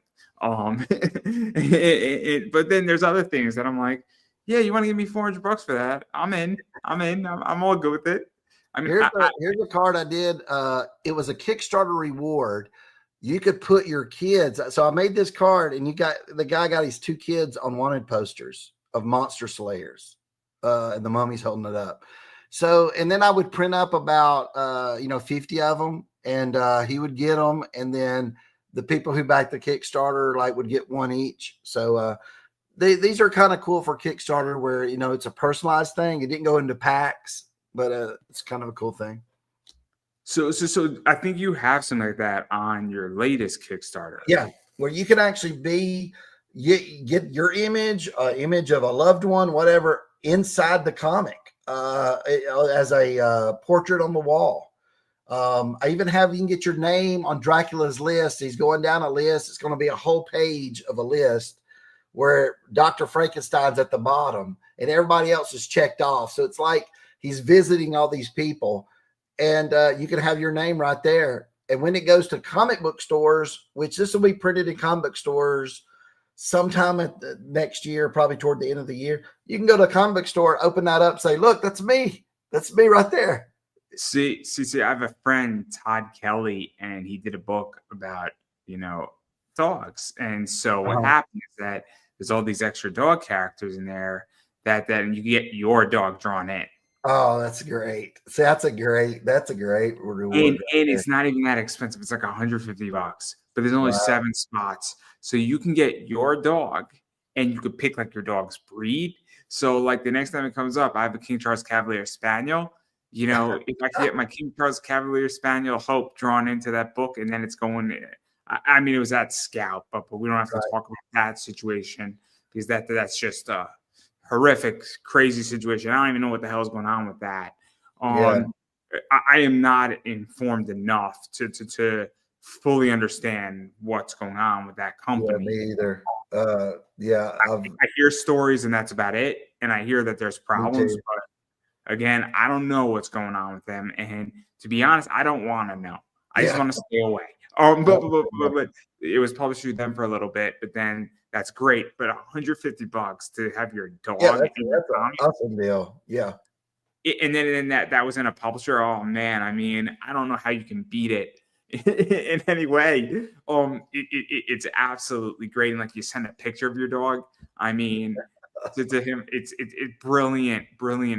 But then there's other things that I'm like, yeah, you want to give me $400 for that? I'm in. I'm all good with it. I mean, here's a card I did. It was a Kickstarter reward. You could put your kids. So I made this card, and the guy got his 2 kids on wanted posters of monster slayers, and the mummy's holding it up. So, and then I would print up about 50 of them, and he would get them, and then the people who backed the Kickstarter would get one each. So these are kind of cool for Kickstarter, where it's a personalized thing. It didn't go into packs, but it's kind of a cool thing. So I think you have something like that on your latest Kickstarter. Yeah, where you can actually get your image of a loved one, whatever, inside the comic as a portrait on the wall. I even have, you can get your name on Dracula's list. He's going down a list. It's going to be a whole page of a list where Dr. Frankenstein's at the bottom and everybody else is checked off. So it's like he's visiting all these people, and you can have your name right there. And when it goes to comic book stores, which this will be printed in comic book stores sometime at the next year, probably toward the end of the year, you can go to a comic book store, open that up, say, look, that's me. That's me right there. See, I have a friend, Todd Kelly, and he did a book about, dogs. And so what happened is that there's all these extra dog characters in there that you get your dog drawn in. Oh, that's great. See, that's a great reward. And it's not even that expensive. It's like $150, but there's only 7 spots. So you can get your dog and you could pick like your dog's breed. So like the next time it comes up, I have a King Charles Cavalier Spaniel. If I can get my King Charles Cavalier Spaniel Hope drawn into that book, and then it's going, I mean, it was at Scout, but we don't have to talk about that situation because that's just a horrific, crazy situation. I don't even know what the hell is going on with that. I am not informed enough to fully understand what's going on with that company. Yeah, me either. I hear stories and that's about it. And I hear that there's problems, but again, I don't know what's going on with them. And to be honest, I don't want to know. I just want to stay away. But it was published through them for a little bit, but then that's great. But $150 to have your dog. Yeah, that's an awesome deal. Yeah. And then that was in a publisher. Oh man, I mean, I don't know how you can beat it in any way. It's absolutely great. And like you send a picture of your dog. I mean, to him, it's brilliant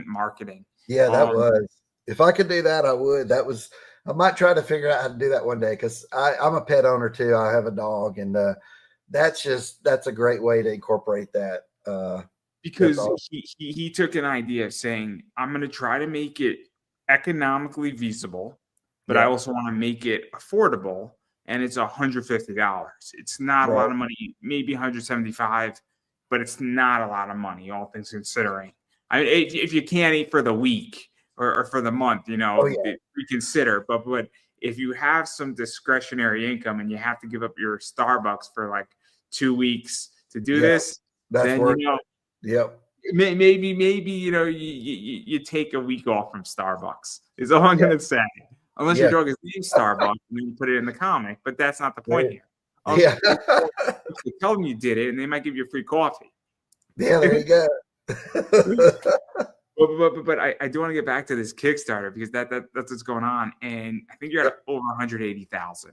marketing. Yeah, that was. If I could do that, I would. I might try to figure out how to do that one day because I'm a pet owner too. I have a dog, and that's a great way to incorporate that. Because he took an idea of saying, I'm going to try to make it economically feasible, but I also want to make it affordable. And it's $150. It's not a lot of money, maybe $175, but it's not a lot of money, all things considering. I mean, if you can't eat for the week or for the month, reconsider. But if you have some discretionary income and you have to give up your Starbucks for like 2 weeks to do this, then Yep. Maybe you take a week off from Starbucks is all I'm gonna say. Unless your dog is named Starbucks and then you put it in the comic, but that's not the point here. You tell them you did it, and they might give you a free coffee. Yeah, there you go. But I do want to get back to this Kickstarter because that's what's going on, and I think you're at over 180,000,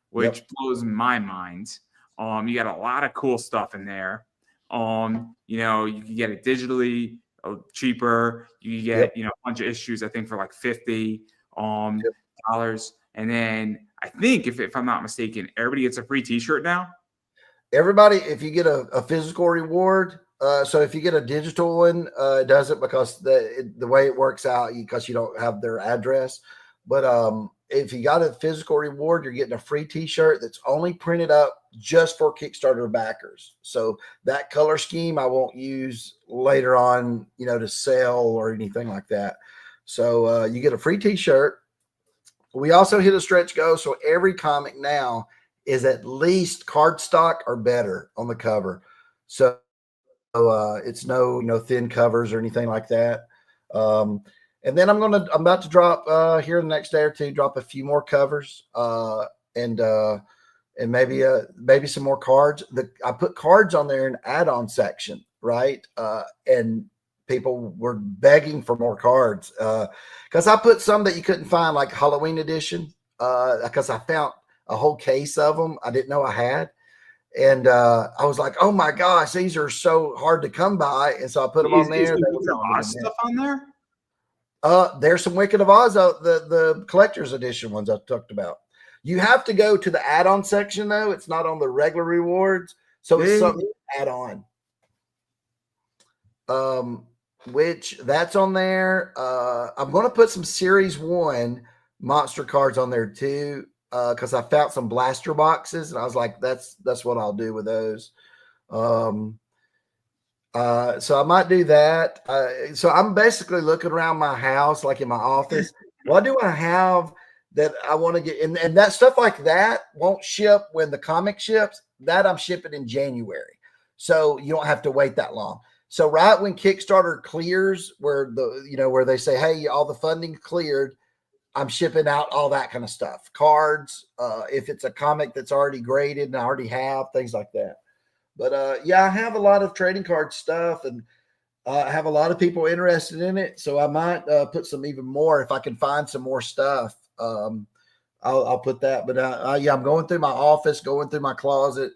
which blows my mind. You got a lot of cool stuff in there. You can get it digitally cheaper. You can get, a bunch of issues, I think for like $50 dollars. And then I think if I'm not mistaken, everybody gets a free t-shirt now. Everybody, if you get a physical reward, so if you get a digital one, it doesn't because the way it works out, because you don't have their address. But if you got a physical reward, you're getting a free t-shirt that's only printed up just for Kickstarter backers. So that color scheme I won't use later on, to sell or anything like that. So you get a free t-shirt. We also hit a stretch goal. So every comic now is at least cardstock or better on the cover. So it's no thin covers or anything like that. And then I'm about to drop here in the next day or two, drop a few more covers and maybe some more cards. I put cards on there in add-on section, right? And people were begging for more cards because I put some that you couldn't find, like Halloween edition, because I found a whole case of them I didn't know I had. And I was like, oh my gosh, these are so hard to come by. And so I put them on there. Is stuff on there? There's some Wicked of Oz, the collector's edition ones I talked about. You have to go to the add-on section though. It's not on the regular rewards. So it's something to add on. Which that's on there. I'm going to put some Series 1 monster cards on there too. Because I found some blaster boxes and I was like, that's what I'll do with those. So I might do that. So I'm basically looking around my house, like in my office. What do I have that I want to get? And that stuff like that won't ship when the comic ships. That I'm shipping in January. So you don't have to wait that long. So right when Kickstarter clears, where they say, hey, all the funding cleared, I'm shipping out all that kind of stuff. Cards, if it's a comic that's already graded and I already have, things like that. But yeah, I have a lot of trading card stuff, and I have a lot of people interested in it. So I might put some even more if I can find some more stuff. I'll put that. But yeah, I'm going through my office, going through my closet,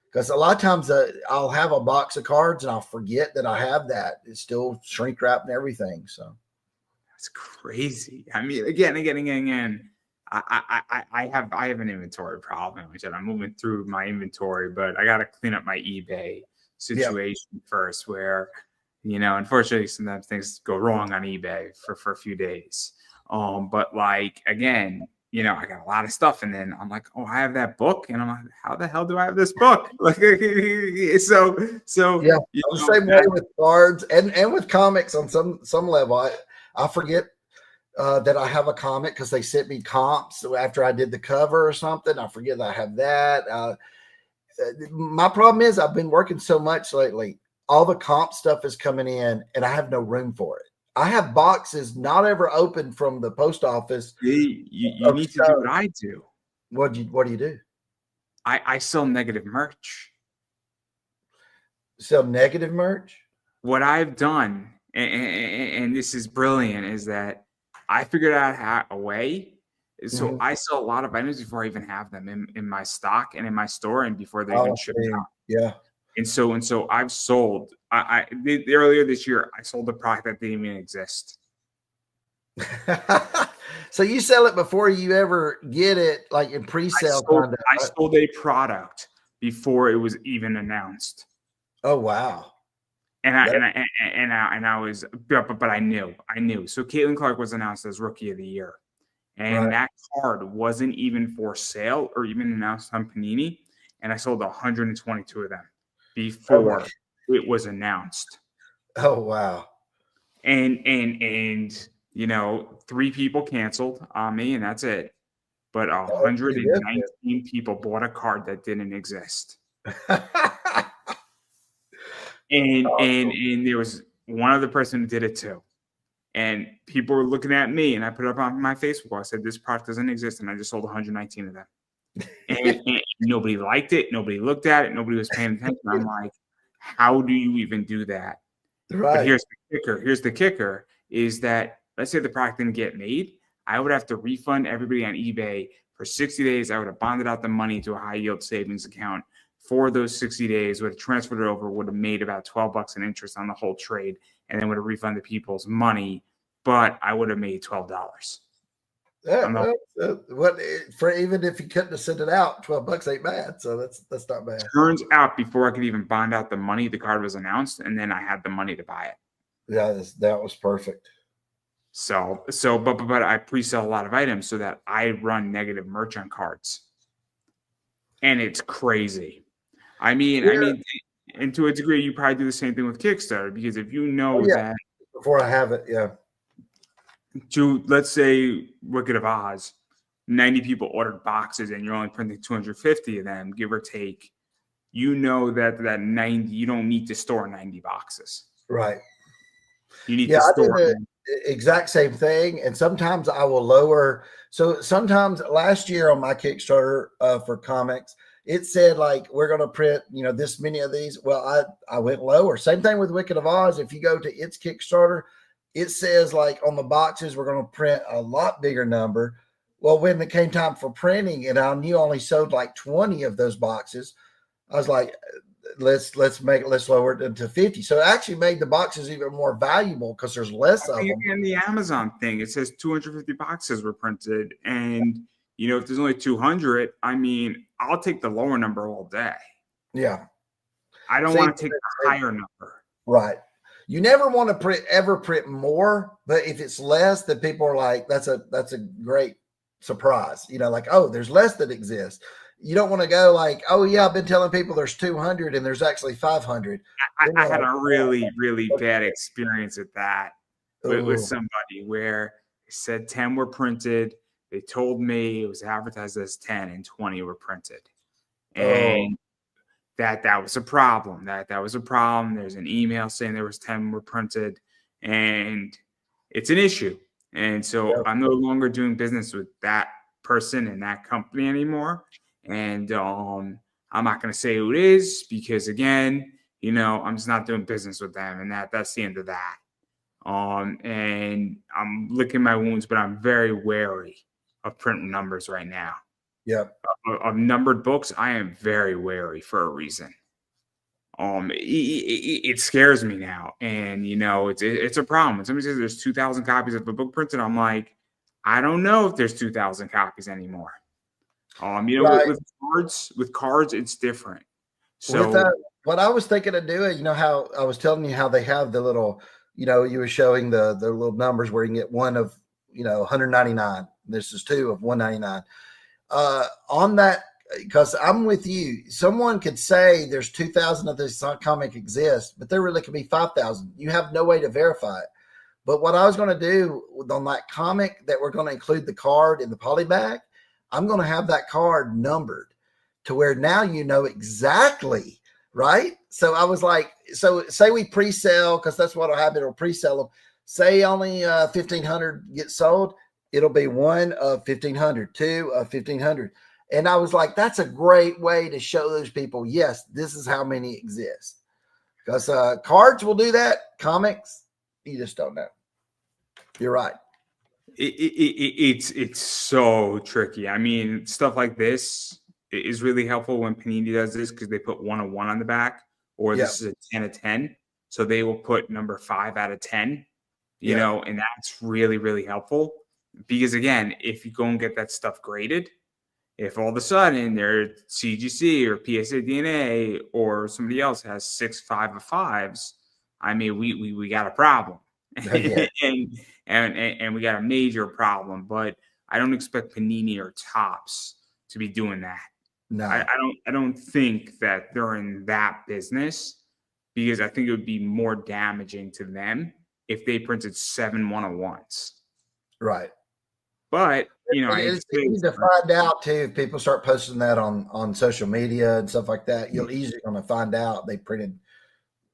because a lot of times I'll have a box of cards and I'll forget that I have that. It's still shrink wrapped and everything. So that's crazy. I mean, again. I have an inventory problem, which I'm moving through my inventory, but I got to clean up my eBay situation first. Where, unfortunately, sometimes things go wrong on eBay for a few days. But like again, I got a lot of stuff, and then I'm like, oh, I have that book, and I'm like, how the hell do I have this book? Like, so yeah, I'm the same way with cards and with comics on some level. I forget that I have a comic because they sent me comps after I did the cover or something. I forget that I have that. My problem is I've been working so much lately. All the comp stuff is coming in, and I have no room for it. I have boxes not ever opened from the post office. You need to do what I do. What do you do? I sell negative merch. Sell negative merch? What I've done, and this is brilliant, is that I figured out a way. So I sell a lot of items before I even have them in my stock and in my store, and before they're even shipped out. Yeah. And so I've sold. I earlier this year I sold a product that didn't even exist. So you sell it before you ever get it, like in pre-sale kind of. I sold a product before it was even announced. Oh wow! And I was, but I knew. So Caitlin Clark was announced as Rookie of the Year, and that card wasn't even for sale or even announced on Panini. And I sold 122 of them before it was announced. Oh wow! And 3 people canceled on me, and that's it. But 119 people bought a card that didn't exist. And there was one other person who did it too. And people were looking at me, and I put it up on my Facebook. I said, this product doesn't exist, and I just sold 119 of them. And nobody liked it. Nobody looked at it. Nobody was paying attention. I'm like, how do you even do that? Right. But here's the kicker. Here's the kicker is that, let's say the product didn't get made. I would have to refund everybody on eBay for 60 days. I would have bonded out the money to a high yield savings account for those 60 days, would have transferred it over, would have made about $12 in interest on the whole trade, and then would have refunded people's money, but I would have made $12. What for? Even if you couldn't have sent it out, $12 ain't bad. So that's not bad. Turns out, before I could even bond out the money, the card was announced, and then I had the money to buy it. Yeah, that was perfect. But I pre-sell a lot of items so that I run negative merch on cards, and it's crazy. I mean, and to a degree, you probably do the same thing with Kickstarter, because if you know that before I have it, to, let's say, Wicked of Oz, 90 people ordered boxes and you're only printing 250 of them, give or take. You know that 90, you don't need to store 90 boxes. Right. You need to store the exact same thing. And sometimes I will lower. So sometimes last year on my Kickstarter for comics, it said like, we're going to print, this many of these. Well, I went lower. Same thing with Wicked of Oz. If you go to its Kickstarter, it says like on the boxes, we're going to print a lot bigger number. Well, when it came time for printing and I knew I only sold like 20 of those boxes, I was like, let's lower it to 50. So it actually made the boxes even more valuable because there's less of them. In the Amazon thing, it says 250 boxes were printed. And, if there's only 200, I mean, I'll take the lower number all day. Yeah. I don't want to take the higher number. Right. You never want to ever print more, but if it's less, then people are like, that's a great surprise. Like, oh, there's less that exists. You don't want to go like, oh yeah, I've been telling people there's 200 and there's actually 500. I had a really, really bad experience with that with somebody where they said 10 were printed. They told me it was advertised as 10 and 20 were printed. And that was a problem. That was a problem. There's an email saying there was 10 were printed, and it's an issue. And so I'm no longer doing business with that person and that company anymore. And I'm not going to say who it is because, again, I'm just not doing business with them, and that's the end of that. And I'm licking my wounds, but I'm very wary of print numbers right now. Yep. Of numbered books, I am very wary for a reason. It scares me now, and it's a problem. When somebody says there's 2,000 copies of a book printed, I'm like, I don't know if there's 2,000 copies anymore. Right. With cards, it's different. So with that, what I was thinking of doing, how I was telling you how they have the little, you were showing the little numbers where you can get one of 199. This is two of 199. On that, because I'm with you. Someone could say there's 2,000 of this comic exists, but there really could be 5,000. You have no way to verify it. But what I was going to do on that comic that we're going to include the card in the poly bag, I'm going to have that card numbered to where now exactly, right? So I was like, so say we pre-sell, because that's what will happen. It'll pre-sell them. Say only 1,500 get sold. It'll be one of 1,500, two of 1,500. And I was like, that's a great way to show those people, yes, this is how many exist. Because cards will do that. Comics, you just don't know. You're right. It's so tricky. I mean, stuff like this is really helpful when Panini does this because they put 1 of 1 on the back, or this is a 10 of 10. So they will put number 5 out of 10, and that's really, really helpful. Because again, if you go and get that stuff graded, if all of a sudden their CGC or PSA DNA or somebody else has 6 5 of 5s, I mean, we got a problem. and we got a major problem, but I don't expect Panini or Topps to be doing that. No, I don't think that they're in that business, because I think it would be more damaging to them if they printed 7 1-of-1s. Right. But it's easy to find out too. If people start posting that on social media and stuff like that, you're easily going to find out they printed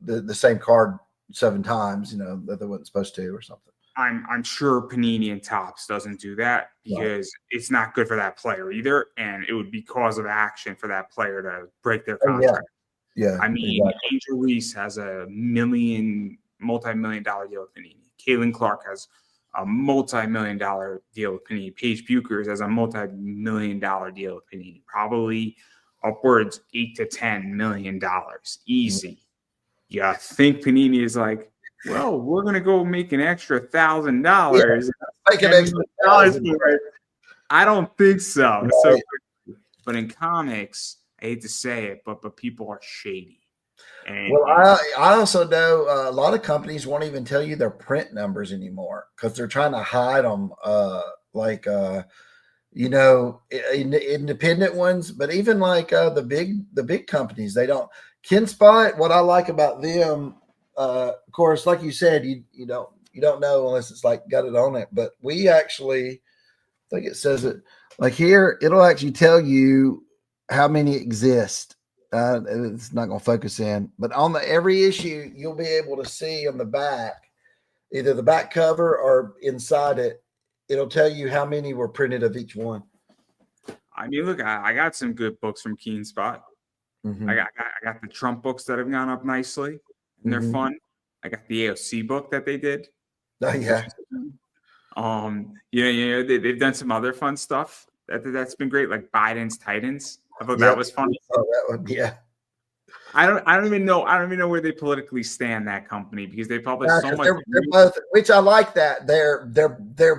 the same card 7 times, that they wasn't supposed to or something. I'm sure Panini and Topps doesn't do that because it's not good for that player either, and it would be cause of action for that player to break their contract. Yeah. I mean, exactly. Angel Reese has a multi-million-dollar deal with Panini. Caitlin Clark has a multi-million-dollar deal with Panini. Paige Buchers has a multi-million-dollar deal with Panini. Probably upwards $8 to $10 million, easy. Mm-hmm. You think Panini is like, well, we're going to go make an extra $1,000. Make an extra $1,000 for it. I don't think so. Right. So, but in comics, I hate to say it, but people are shady. Well, I also know a lot of companies won't even tell you their print numbers anymore because they're trying to hide them, independent ones. But even like the big companies, they don't. KenSpot, what I like about them, of course, like you said, you don't know unless it's like got it on it. But we actually, I think it says it like here. It'll actually tell you how many exist. It's not going to focus in, but on every issue, you'll be able to see on the back, either the back cover or inside it. It'll tell you how many were printed of each one. I mean, look, I got some good books from KenSpot. Mm-hmm. I got the Trump books that have gone up nicely, and they're fun. I got the AOC book that they did. Oh yeah. They've done some other fun stuff that's been great, like Biden's Titans. I thought that was funny. Oh, that one, yeah. I don't even know where they politically stand, that company, because they publish so much. They're both, which I like that they're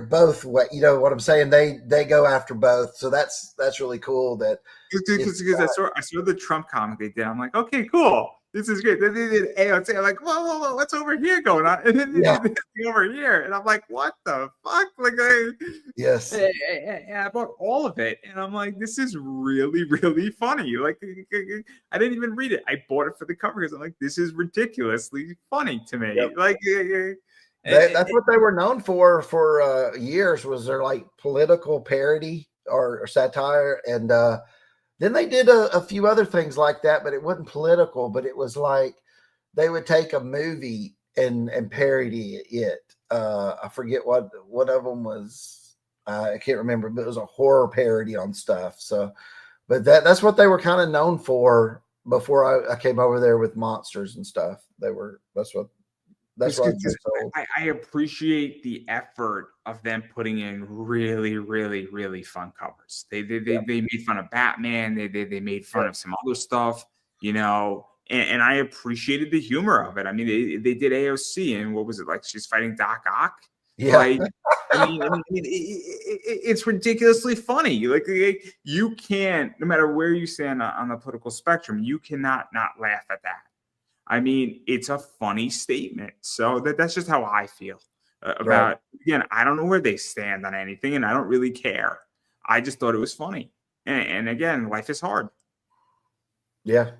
both what what I'm saying. They go after both, so that's really cool. That because I saw the Trump comic they did. I'm like, okay, cool. This is great. Then they did AOC. I'm like, whoa, what's over here going on? And then they did this over here, and I'm like, what the fuck? Like, yes. And I bought all of it, and I'm like, this is really, really funny. Like, I didn't even read it. I bought it for the cover because I'm like, this is ridiculously funny to me. Yep. Like, that's what they were known for years, was their like political parody or satire, and then they did a few other things like that, but it wasn't political. But it was like they would take a movie and parody it. I forget what one of them was. I can't remember, but it was a horror parody on stuff. So, but that's what they were kind of known for before I came over there with monsters and stuff. That's what I've been told. I appreciate the effort of them putting in really, really, really fun covers. They made fun of Batman. They made fun of some other stuff, you know, and I appreciated the humor of it. I mean, they did AOC, and what was it like? She's fighting Doc Ock. Yeah. Like, I mean, it's ridiculously funny. Like you can't, no matter where you stand on the political spectrum, you cannot not laugh at that. I mean, it's a funny statement. So that's just how I feel about, again, I don't know where they stand on anything, and I don't really care. I just thought it was funny. And again, life is hard. Yeah.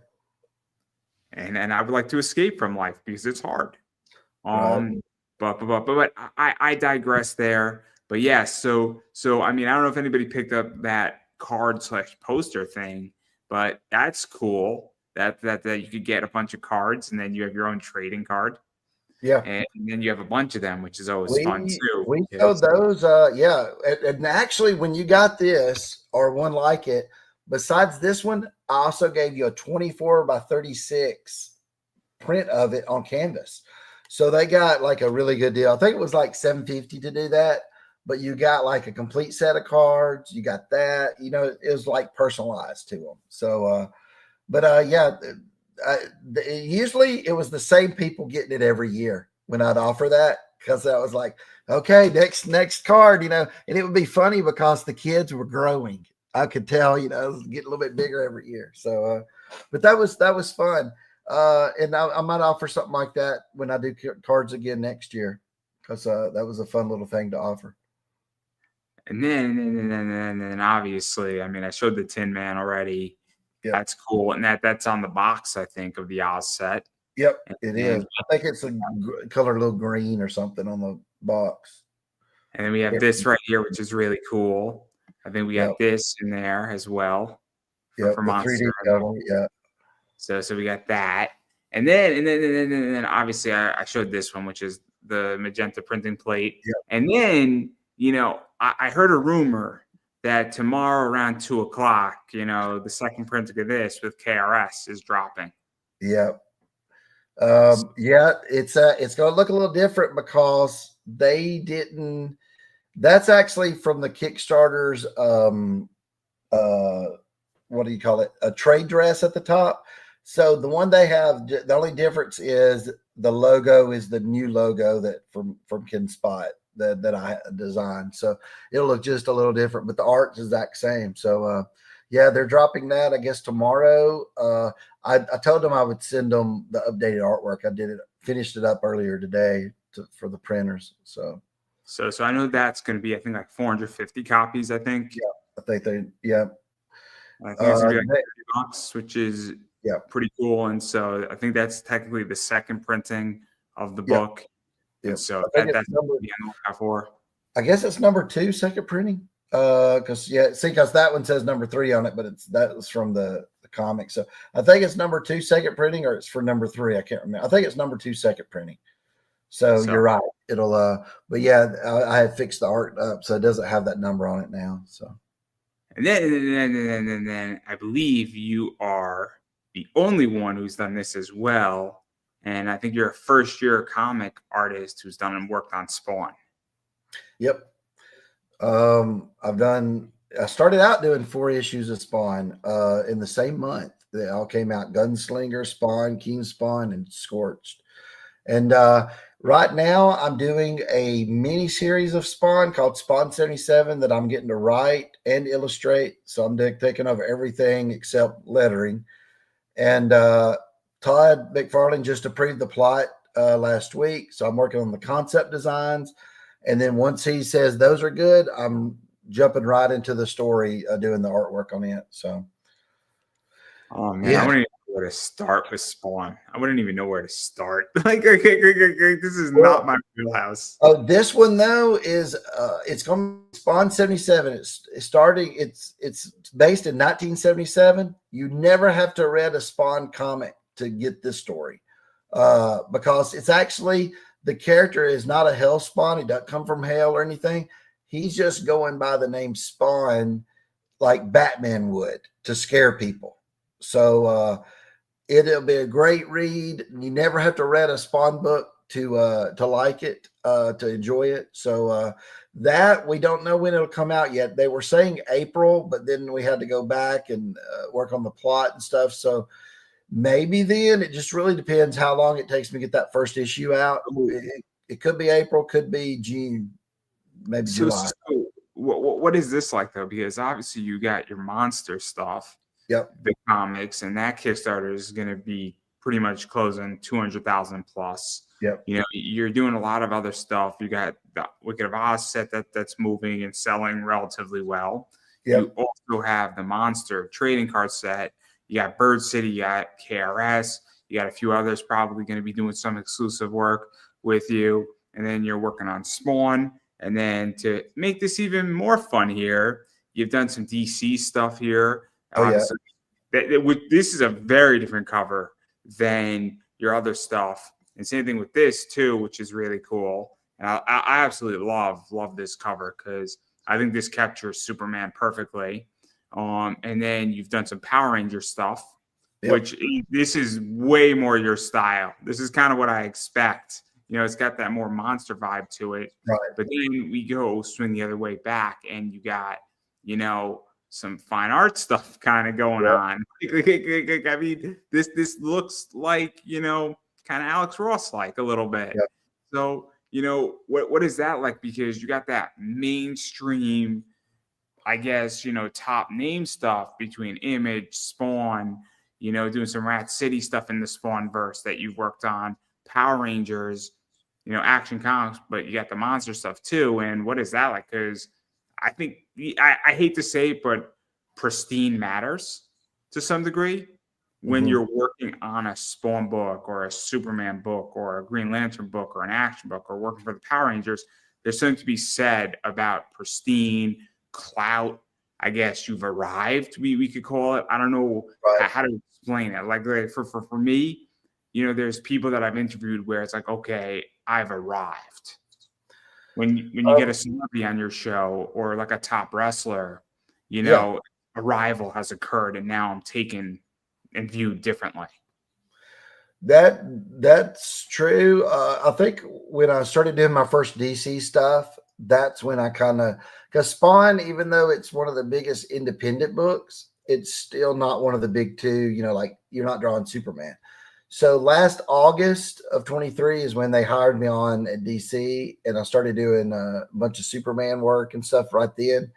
And I would like to escape from life because it's hard. But I digress there. But yeah, so I mean, I don't know if anybody picked up that card/poster thing, but that's cool. That you could get a bunch of cards and then you have your own trading card. Yeah. And then you have a bunch of them, which is always fun too. We showed those. Yeah. And actually, when you got this or one like it, besides this one, I also gave you a 24 by 36 print of it on canvas. So they got like a really good deal. I think it was like $750 to do that, but you got like a complete set of cards. You got that, you know, it was like personalized to them. So, usually it was the same people getting it every year when I'd offer that, because I was like, okay, next card, you know, and it would be funny because the kids were growing. I could tell, you know, it was getting a little bit bigger every year. So, but that was fun. And I might offer something like that when I do cards again next year, because that was a fun little thing to offer. And then obviously, I mean, I showed the Tin Man already. Yep. That's cool. And that's on the box, I think, of the Oz set. Yep, it is. I think it's a color, a little green or something on the box. And then we have this right here, which is really cool. I think we got this in there as well. Yeah, the 3D cover. Yeah. So we got that. And then obviously I showed this one, which is the magenta printing plate. Yep. And then, you know, I heard a rumor that tomorrow around 2:00, you know, the second printing of this with KRS is dropping. Yep. It's going to look a little different because they didn't. That's actually from the Kickstarter's what do you call it? A trade dress at the top. So the one they have, the only difference is the logo is the new logo that from Ken Spot that I designed. So it'll look just a little different, but the art's the exact same. So yeah, they're dropping that, I guess, tomorrow. I told them I would send them the updated artwork. I finished it up earlier today for the printers. So I know that's going to be, I think, like 450 copies, I think. Yeah, I think I think it's going to be like $30, which is pretty cool. And so I think that's technically the second printing of the book. Yeah. So that's number, for. I guess it's number 2, second printing. Because that one says number 3 on it, but that was from the comic. So I think it's number 2, second printing, or it's for number 3. I can't remember. I think it's number 2, second printing. So you're right. It'll but yeah, I had fixed the art up, so it doesn't have that number on it now. So and then I believe you are the only one who's done this as well. And I think you're a first-year comic artist who's done and worked on Spawn. Yep. I started out doing 4 issues of Spawn in the same month. They all came out: Gunslinger, Spawn, King Spawn, and Scorched. And right now I'm doing a mini series of Spawn called Spawn 77 that I'm getting to write and illustrate. So I'm taking over everything except lettering. And Todd McFarlane just approved the plot last week. So I'm working on the concept designs. And then once he says those are good, I'm jumping right into the story, doing the artwork on it. So, oh man, I wouldn't even know where to start with Spawn. I wouldn't even know where to start. Like, this is not my wheelhouse. Oh, this one though is it's going to Spawn 77. It's based in 1977. You never have to read a Spawn comic to get this story, because it's actually. The character is not a hell spawn. He doesn't come from hell or anything. He's just going by the name Spawn like Batman would to scare people. So it'll be a great read. You never have to read a Spawn book to like it, to enjoy it. So that we don't know when it'll come out yet. They were saying April, but then we had to go back and work on the plot and stuff. So maybe then. It just really depends how long it takes me to get that first issue out. It could be April, could be June, maybe July. So what is this like though? Because obviously you got your monster stuff, Yep, the comics, and that Kickstarter is going to be pretty much closing 200,000 plus. yep. You know, you're doing a lot of other stuff. You got the Wicked of Oz set that's moving and selling relatively well. Yep. You also have the monster trading card set. You got Bird City, you got KRS, you got a few others probably going to be doing some exclusive work with you. And then you're working on Spawn. And then to make this even more fun here, you've done some DC stuff here. Oh, yeah. This is a very different cover than your other stuff. And same thing with this too, which is really cool. And I absolutely love this cover because I think this captures Superman perfectly. And then you've done some Power Ranger stuff, yep, which this is way more your style. This is kind of what I expect. You know, it's got that more monster vibe to it. Right. But then we go swing the other way back, and you got, you know, some fine art stuff kind of going on. I mean, this looks like, you know, kind of Alex Ross like a little bit. Yep. So, you know, what is that like? Because you got that mainstream, I guess, you know, top name stuff between Image, Spawn, you know, doing some Rat City stuff in the Spawn verse that you've worked on, Power Rangers, you know, Action Comics, but you got the monster stuff too. And what is that like? Because I think, I hate to say it, but pristine matters to some degree when you're working on a Spawn book or a Superman book or a Green Lantern book or an action book or working for the Power Rangers. There's something to be said about pristine clout. I guess you've arrived, we could call it. I don't know how to explain it. Like for me, you know, there's people that I've interviewed where it's like, okay, I've arrived. When you get a celebrity on your show or like a top wrestler, you know, arrival has occurred and now I'm taken and viewed differently. That's true. I think when I started doing my first DC stuff, that's when I kind of, because Spawn, even though it's one of the biggest independent books, it's still not one of the big two, you know, like you're not drawing Superman. So last August of 23 is when they hired me on at DC, and I started doing a bunch of Superman work and stuff right then.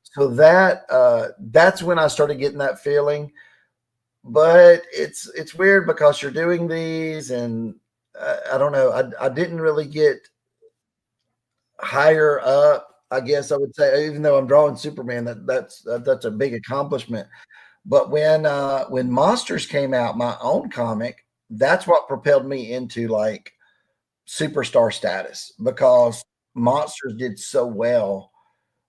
So that's when I started getting that feeling. But it's weird because you're doing these, and I don't know. I didn't really get higher up, I guess I would say, even though I'm drawing Superman, that's a big accomplishment. But when Monsters came out, my own comic, that's what propelled me into like superstar status because Monsters did so well.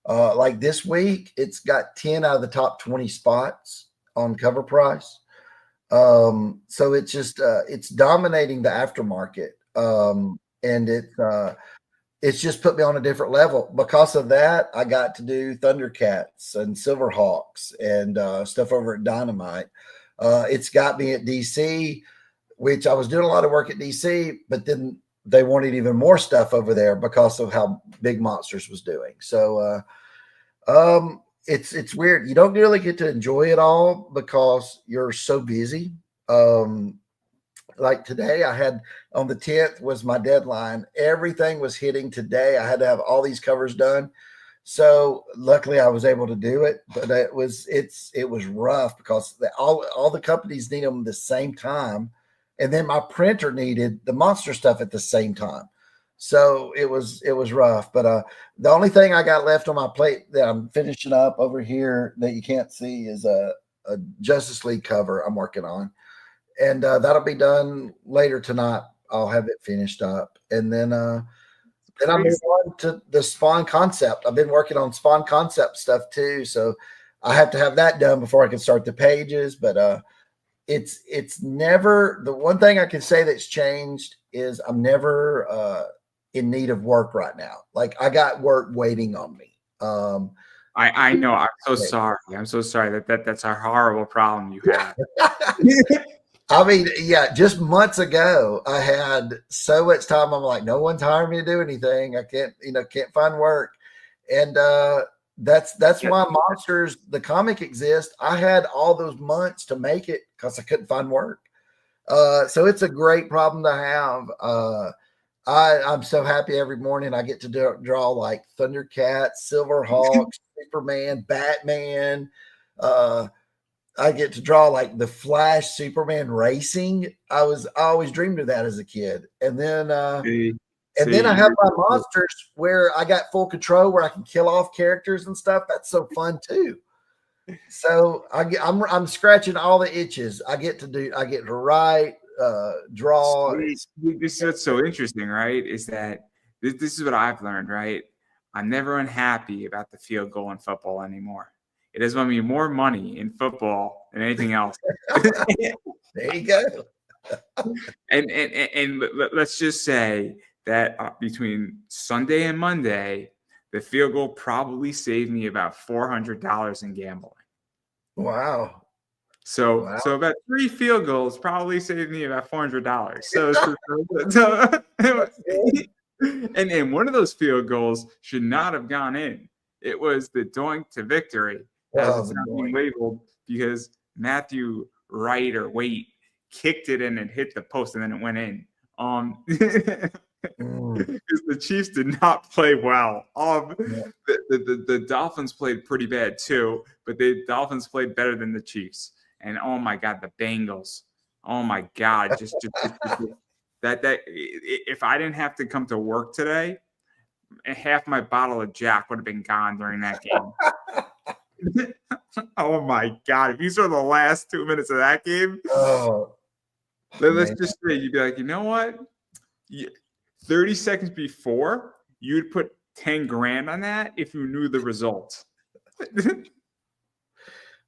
Like this week, it's got 10 out of the top 20 spots on cover price. So it's just it's dominating the aftermarket. And it's just put me on a different level. Because of that, I got to do Thundercats and Silverhawks and stuff over at Dynamite. It's got me at DC, which I was doing a lot of work at DC, but then they wanted even more stuff over there because of how big Monsters was doing. So it's weird. You don't really get to enjoy it all because you're so busy. Like today, I had on the 10th was my deadline. Everything was hitting today. I had to have all these covers done. So luckily I was able to do it, but it was rough because all the companies need them the same time. And then my printer needed the monster stuff at the same time. So it was rough. But the only thing I got left on my plate that I'm finishing up over here that you can't see is a Justice League cover I'm working on. And that'll be done later tonight. I'll have it finished up. And then I move on to the Spawn concept. I've been working on Spawn concept stuff too. So I have to have that done before I can start the pages. But it's never, the one thing I can say that's changed is I'm never in need of work right now. Like I got work waiting on me. I know. I'm so sorry. I'm so sorry that's a horrible problem you have. I mean, yeah, just months ago, I had so much time. I'm like, no one's hiring me to do anything. I can't find work. And that's why Monsters, the comic, exists. I had all those months to make it because I couldn't find work. So it's a great problem to have. I'm so happy every morning I get to draw like Thundercats, Silverhawks, Superman, Batman. I get to draw like the Flash, Superman racing. I always dreamed of that as a kid. And then I have my monsters where I got full control, where I can kill off characters and stuff. That's so fun too. So I'm scratching all the itches. I get to write, draw. This is what's so interesting, right? Is that this is what I've learned, right? I'm never unhappy about the field goal in football anymore. It has won me more money in football than anything else. There you go. and let's just say that between Sunday and Monday, the field goal probably saved me about $400 in gambling. Wow. So about 3 field goals probably saved me about $400. And one of those field goals should not have gone in. It was the doink to victory, as it's not being labeled, because Matthew Wright or Waite kicked it in and hit the post, and then it went in. Because the Chiefs did not play well. The Dolphins played pretty bad too, but the Dolphins played better than the Chiefs. And oh my God, the Bengals! Oh my God, just that if I didn't have to come to work today, half my bottle of Jack would have been gone during that game. Oh my God! If you saw the last 2 minutes of that game, let's just say you'd be like, you know what? 30 seconds before, you'd put 10 grand on that if you knew the result.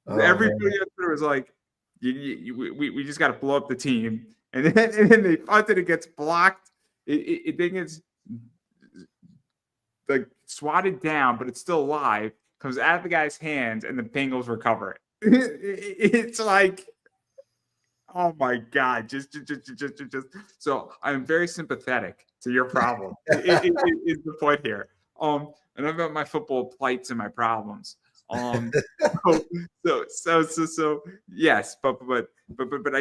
Everybody else was like, we just got to blow up the team. And then they punted, it gets blocked. It gets like swatted down, but it's still alive. Comes out of the guy's hands, and the Bengals recover it. It's like, oh my God! Just. So I'm very sympathetic to your problem. Is the point here? And about my football plights and my problems. So yes, but I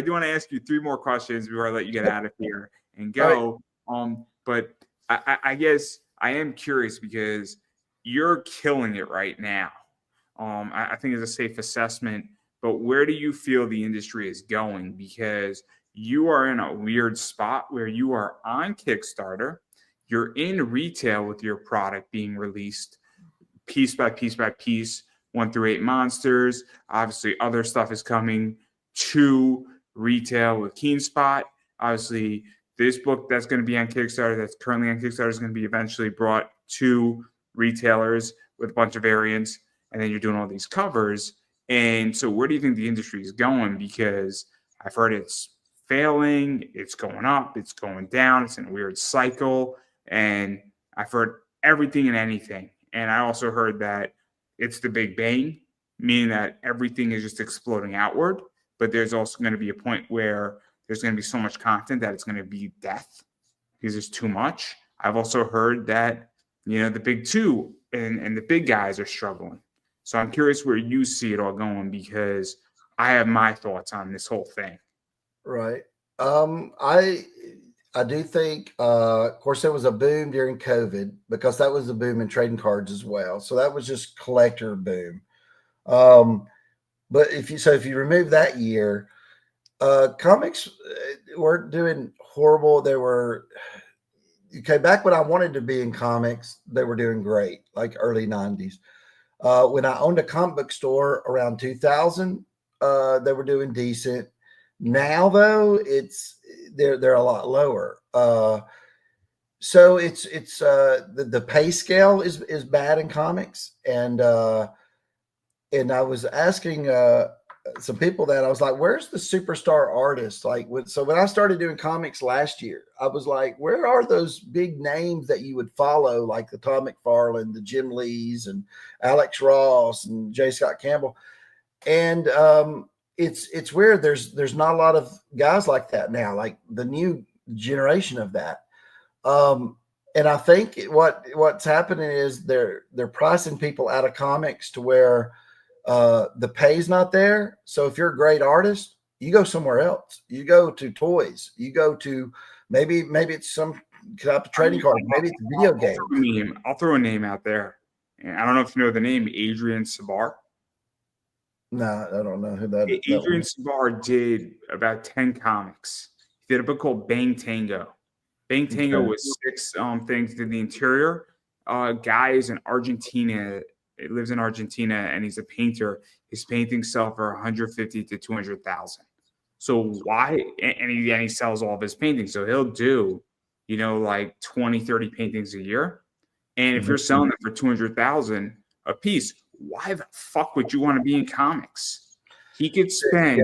do want to ask you 3 more questions before I let you get out of here and go. Right. But I guess I am curious because you're killing it right now. I think it's a safe assessment. But where do you feel the industry is going? Because you are in a weird spot where you are on Kickstarter, you're in retail with your product being released piece by piece by piece, 1 through 8 monsters. Obviously, other stuff is coming to retail with KeenSpot. Obviously, this book that's going to be on Kickstarter, that's currently on Kickstarter, is going to be eventually brought to retailers with a bunch of variants. And then you're doing all these covers. And so where do you think the industry is going? Because I've heard it's failing, it's going up, it's going down, it's in a weird cycle. And I've heard everything and anything. And I also heard that it's the Big Bang, meaning that everything is just exploding outward. But there's also going to be a point where there's going to be so much content that it's going to be death because there's too much. I've also heard that, the big 2 and the big guys are struggling. So I'm curious where you see it all going, because I have my thoughts on this whole thing. Right. I do think, of course, there was a boom during COVID because that was a boom in trading cards as well. So that was just collector boom. But if you remove that year, comics weren't doing horrible. Back when I wanted to be in comics, they were doing great, like early 90s. When I owned a comic book store around 2000, they were doing decent. Now, though, they're a lot lower. So it's the pay scale is bad in comics, and I was asking some people that I was like, where's the superstar artist? Like, so when I started doing comics last year, I was like, where are those big names that you would follow, like the Todd McFarlane, the Jim Lees, and Alex Ross, and J. Scott Campbell? And it's weird. There's not a lot of guys like that now, like the new generation of that. And I think what's happening is they're pricing people out of comics to where the pay's not there. So if you're a great artist, you go somewhere else. You go to toys. You go to maybe it's some type of trading card. Maybe it's a video game. I'll throw a name out there. And I don't know if you know the name Adrian Sabar. No, I don't know who that is. Adrian Sabar did about 10 comics. He did a book called Bang Tango. Bang Tango was 6 things to the interior. Guy is in Argentina. He lives in Argentina, and he's a painter. His paintings sell for 150 to 200,000. So why? And he sells all of his paintings. So he'll do, like 20, 30 paintings a year. And if you're selling it for 200,000 a piece, why the fuck would you want to be in comics? He could spend,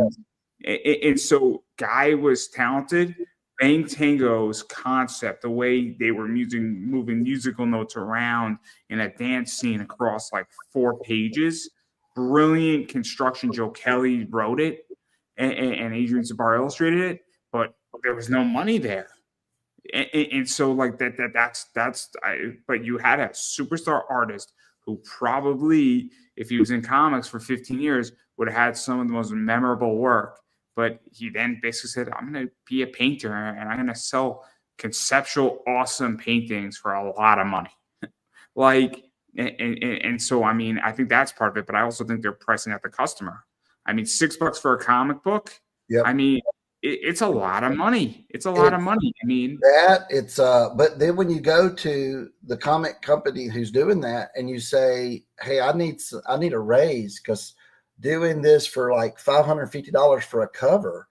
and so Guy was talented. Bang Tango's concept, the way they were moving musical notes around in a dance scene across like 4 pages, brilliant construction. Joe Kelly wrote it, and Adrian Sabar illustrated it, but there was no money there. And so like but you had a superstar artist who probably, if he was in comics for 15 years, would have had some of the most memorable work. But he then basically said, I'm going to be a painter and I'm going to sell conceptual, awesome paintings for a lot of money. And so, I mean, I think that's part of it, but I also think they're pricing out the customer. I mean, $6 for a comic book. Yep. I mean, it's a lot of money. It's a lot of money. I mean, but then when you go to the comic company who's doing that and you say, hey, I need a raise because doing this for like $550 for a cover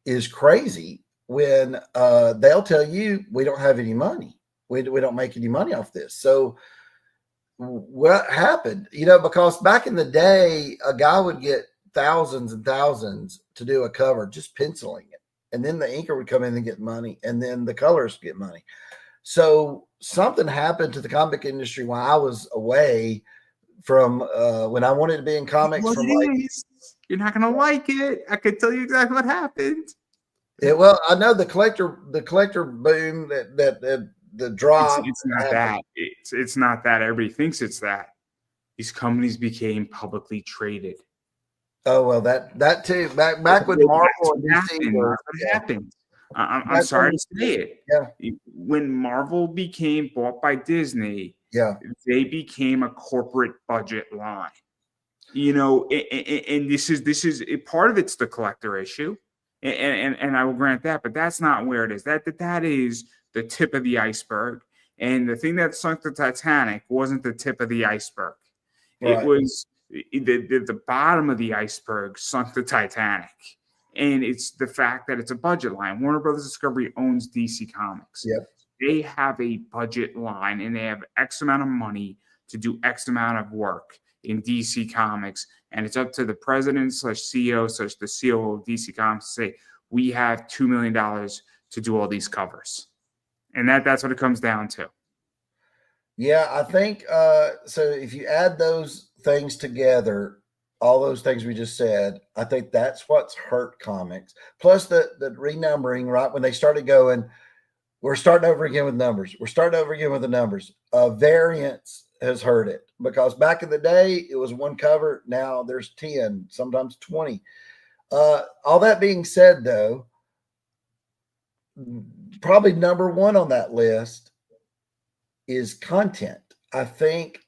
is crazy, when they'll tell you, we don't have any money. We don't make any money off this. So what happened? Because back in the day, a guy would get thousands and thousands to do a cover, just penciling it. And then the inker would come in and get money. And then the colors get money. So something happened to the comic industry while I was away from when I wanted to be in comics. You're not going to like it. I could tell you exactly what happened. Well, I know the collector boom, that the drop. It's not that. It's not that. Everybody thinks it's that. These companies became publicly traded. Oh, well, that too. Back when Marvel and DC were, happened. I'm sorry to say it. Yeah. When Marvel became bought by Disney, they became a corporate budget line. And this is part of it's the collector issue, and I will grant that, but that's not where it is. That is the tip of the iceberg. And the thing that sunk the Titanic wasn't the tip of the iceberg. Right. It was the bottom of the iceberg sunk the Titanic. And it's the fact that it's a budget line. Warner Brothers Discovery owns DC Comics. Yep. They have a budget line and they have X amount of money to do X amount of work in DC Comics. And it's up to the president / CEO / the COO of DC Comics to say, we have $2 million to do all these covers. And that's what it comes down to. Yeah, I think so. If you add those things together, all those things we just said, I think that's what's hurt comics. Plus the renumbering, right? When they started going, we're starting over again with numbers. We're starting over again with the numbers. Variance has hurt it, because back in the day, it was one cover. Now there's 10, sometimes 20. All that being said, though, probably number one on that list is content. I think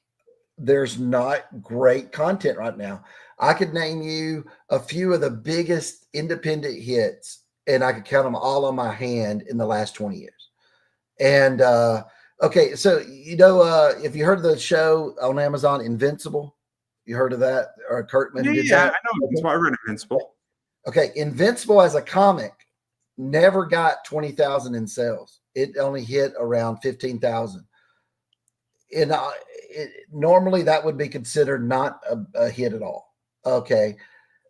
there's not great content right now. I could name you a few of the biggest independent hits, and I could count them all on my hand in the last 20 years. And okay, so if you heard of the show on Amazon, Invincible, you heard of that? Or Kirkman? Yeah, I know. That's why I read Invincible. Okay, Invincible as a comic never got 20,000 in sales. It only hit around 15,000. And normally that would be considered not a hit at all. Okay.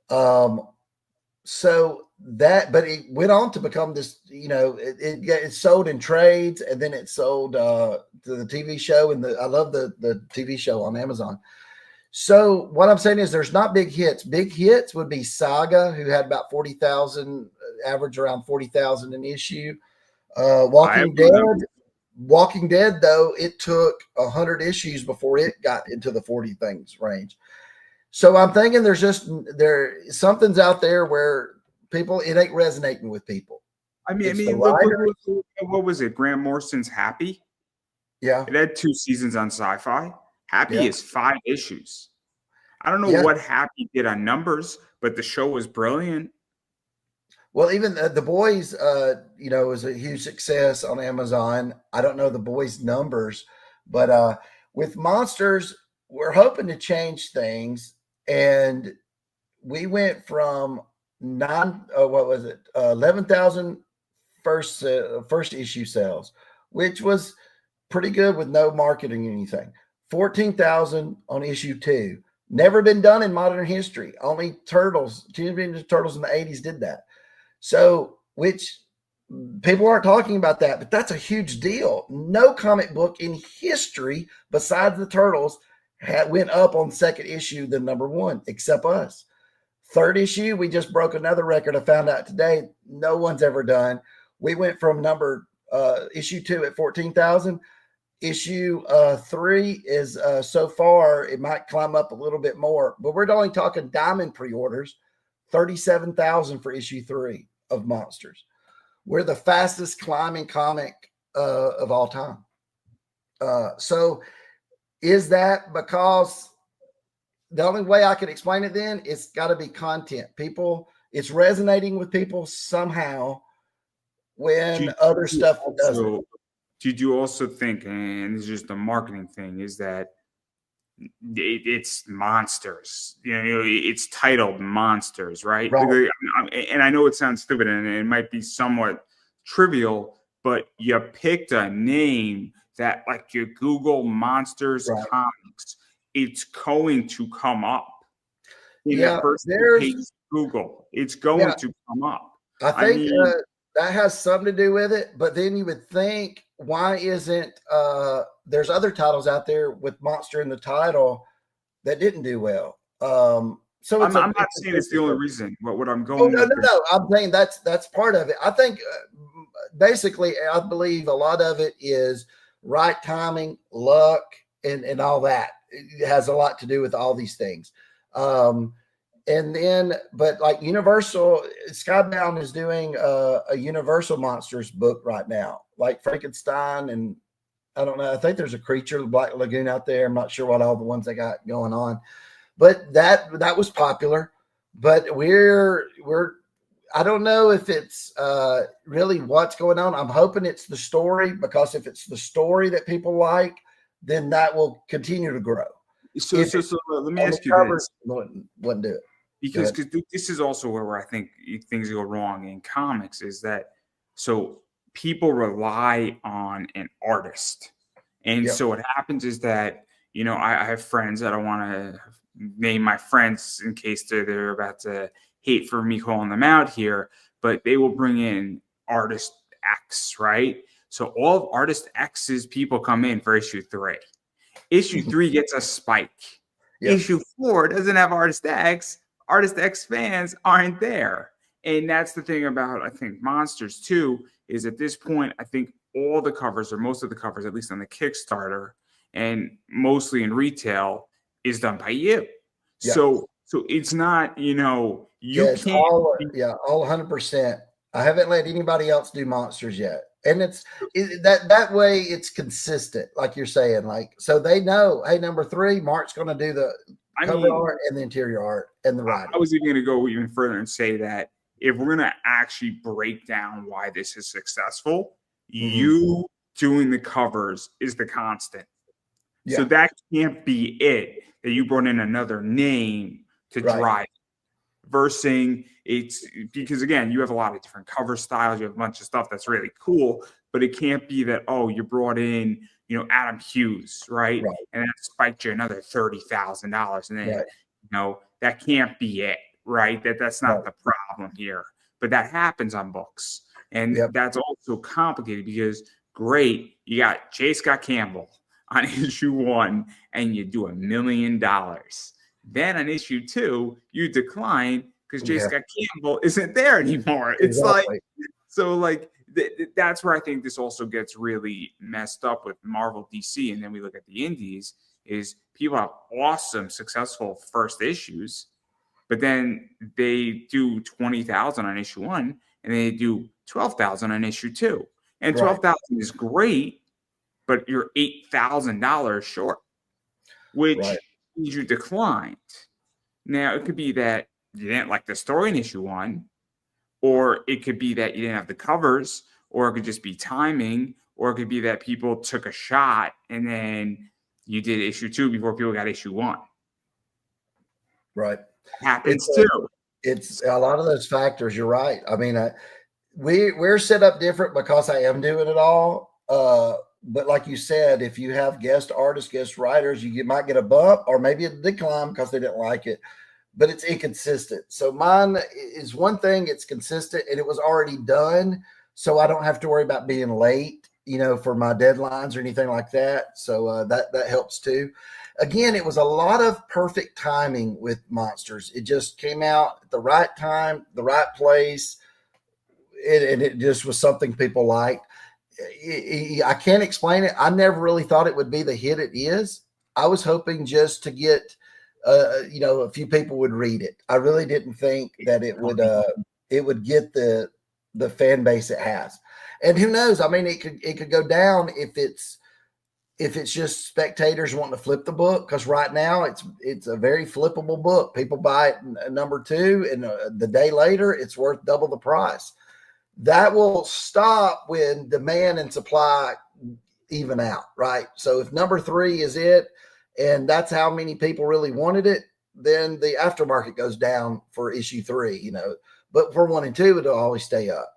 So that, but it went on to become this, it sold in trades, and then it sold to the TV show. And I love the TV show on Amazon. So what I'm saying is there's not big hits. Big hits would be Saga, who had about 40,000, average around 40,000 an issue. Walking Dead, though, it took 100 issues before it got into the 40 things range. So I'm thinking something's out there where it ain't resonating with people. Look, what was it? Grant Morrison's Happy? Yeah. It had 2 seasons on Sci-Fi. Happy is 5 issues. I don't know what Happy did on numbers, but the show was brilliant. Well, even The Boys, was a huge success on Amazon. I don't know The Boys numbers, but with Monsters, we're hoping to change things. And we went from 11,000 first issue sales, which was pretty good with no marketing or anything. 14,000 on issue 2. Never been done in modern history. Only Teenage Mutant Turtles in the 80s did that. So, which people aren't talking about that, but that's a huge deal. No comic book in history besides the Turtles went up on second issue than number 1, except us. Third issue, we just broke another record. I found out today, no one's ever done. We went from issue 2 at 14,000. Issue 3 is so far, it might climb up a little bit more, but we're only talking diamond pre-orders, 37,000 for issue 3 of Monsters. We're the fastest climbing comic of all time. So is that because the only way I can explain it then, it's got to be content. It's resonating with people somehow when other stuff doesn't. Did you also think, and it's just a marketing thing, is that it's Monsters? It's titled Monsters, right? And I know it sounds stupid and it might be somewhat trivial, but you picked a name that, like, you Google Monsters comics, it's going to come up in the first page of Google. It's going to come up. I think that has something to do with it. But then you would think, why isn't there's other titles out there with monster in the title that didn't do well? So I'm not saying it's the only reason. What I'm going no. I'm saying that's part of it. I think basically, I believe a lot of it is right timing, luck, and all that. It has a lot to do with all these things. And then, but like Universal, Skybound is doing a Universal Monsters book right now, like Frankenstein, and I don't know. I think there's a Creature, Black Lagoon out there. I'm not sure what all the ones they got going on, but that was popular. But I don't know if it's really what's going on. I'm hoping it's the story, because if it's the story that people like, then that will continue to grow. So let me ask you this. Wouldn't do it. Because this is also where I think things go wrong in comics, is that so people rely on an artist. And so what happens is that, I have friends, I don't want to name my friends in case they're about to hate for me calling them out here, but they will bring in artist X, right? So all of artist X's people come in for issue 3. Issue 3 gets a spike. Issue 4 doesn't have artist X. Artist X fans aren't there. And that's the thing about, I think, Monsters too, is at this point, I think all the covers, or most of the covers, at least on the Kickstarter and mostly in retail, is done by you. So it's not, you can't. All 100%. I haven't let anybody else do Monsters yet. And that way it's consistent, like you're saying. Like, so they know, hey, number 3, Mark's going to do the cover art and the interior art and the writing. I was even going to go even further and say that if we're going to actually break down why this is successful, you doing the covers is the constant. So that can't be it, that you brought in another name to drive it. Versus it's because, again, you have a lot of different cover styles. You have a bunch of stuff that's really cool, but it can't be that, you brought in, Adam Hughes, right? And that spiked you another $30,000. And then, that can't be it, right? That's not the problem here, but that happens on books. And that's also complicated because great, you got J. Scott Campbell on issue 1 and you do $1 million. Then on issue 2, you decline because J. Scott Campbell isn't there anymore. It's like, so like that's where I think this also gets really messed up with Marvel, DC. And then we look at the indies is people have awesome, successful first issues, but then they do 20,000 on issue 1 and they do 12,000 on issue 2. And 12,000 is great, but you're $8,000 short, which means you declined. Now, it could be that you didn't like the story in issue 1, or it could be that you didn't have the covers, or it could just be timing, or it could be that people took a shot and then you did issue 2 before people got issue 1. Right. Happens too. It's a lot of those factors. You're right. I mean, we're set up different because I am doing it all. But like you said, if you have guest artists, guest writers, you might get a bump or maybe a decline because they didn't like it, but it's inconsistent. So mine is one thing, it's consistent and it was already done. So I don't have to worry about being late, for my deadlines or anything like that. So that helps too. Again, it was a lot of perfect timing with Monsters. It just came out at the right time, the right place. And it just was something people liked. I can't explain it. I never really thought it would be the hit it is. I was hoping just to get, a few people would read it. I really didn't think that it would get the fan base it has. And who knows? I mean, it could go down if it's just spectators wanting to flip the book, because right now it's a very flippable book. People buy it number 2, and the day later it's worth double the price. That will stop when demand and supply even out, right? So if number 3 is it, and that's how many people really wanted it, then the aftermarket goes down for issue 3, But for 1 and 2, it'll always stay up.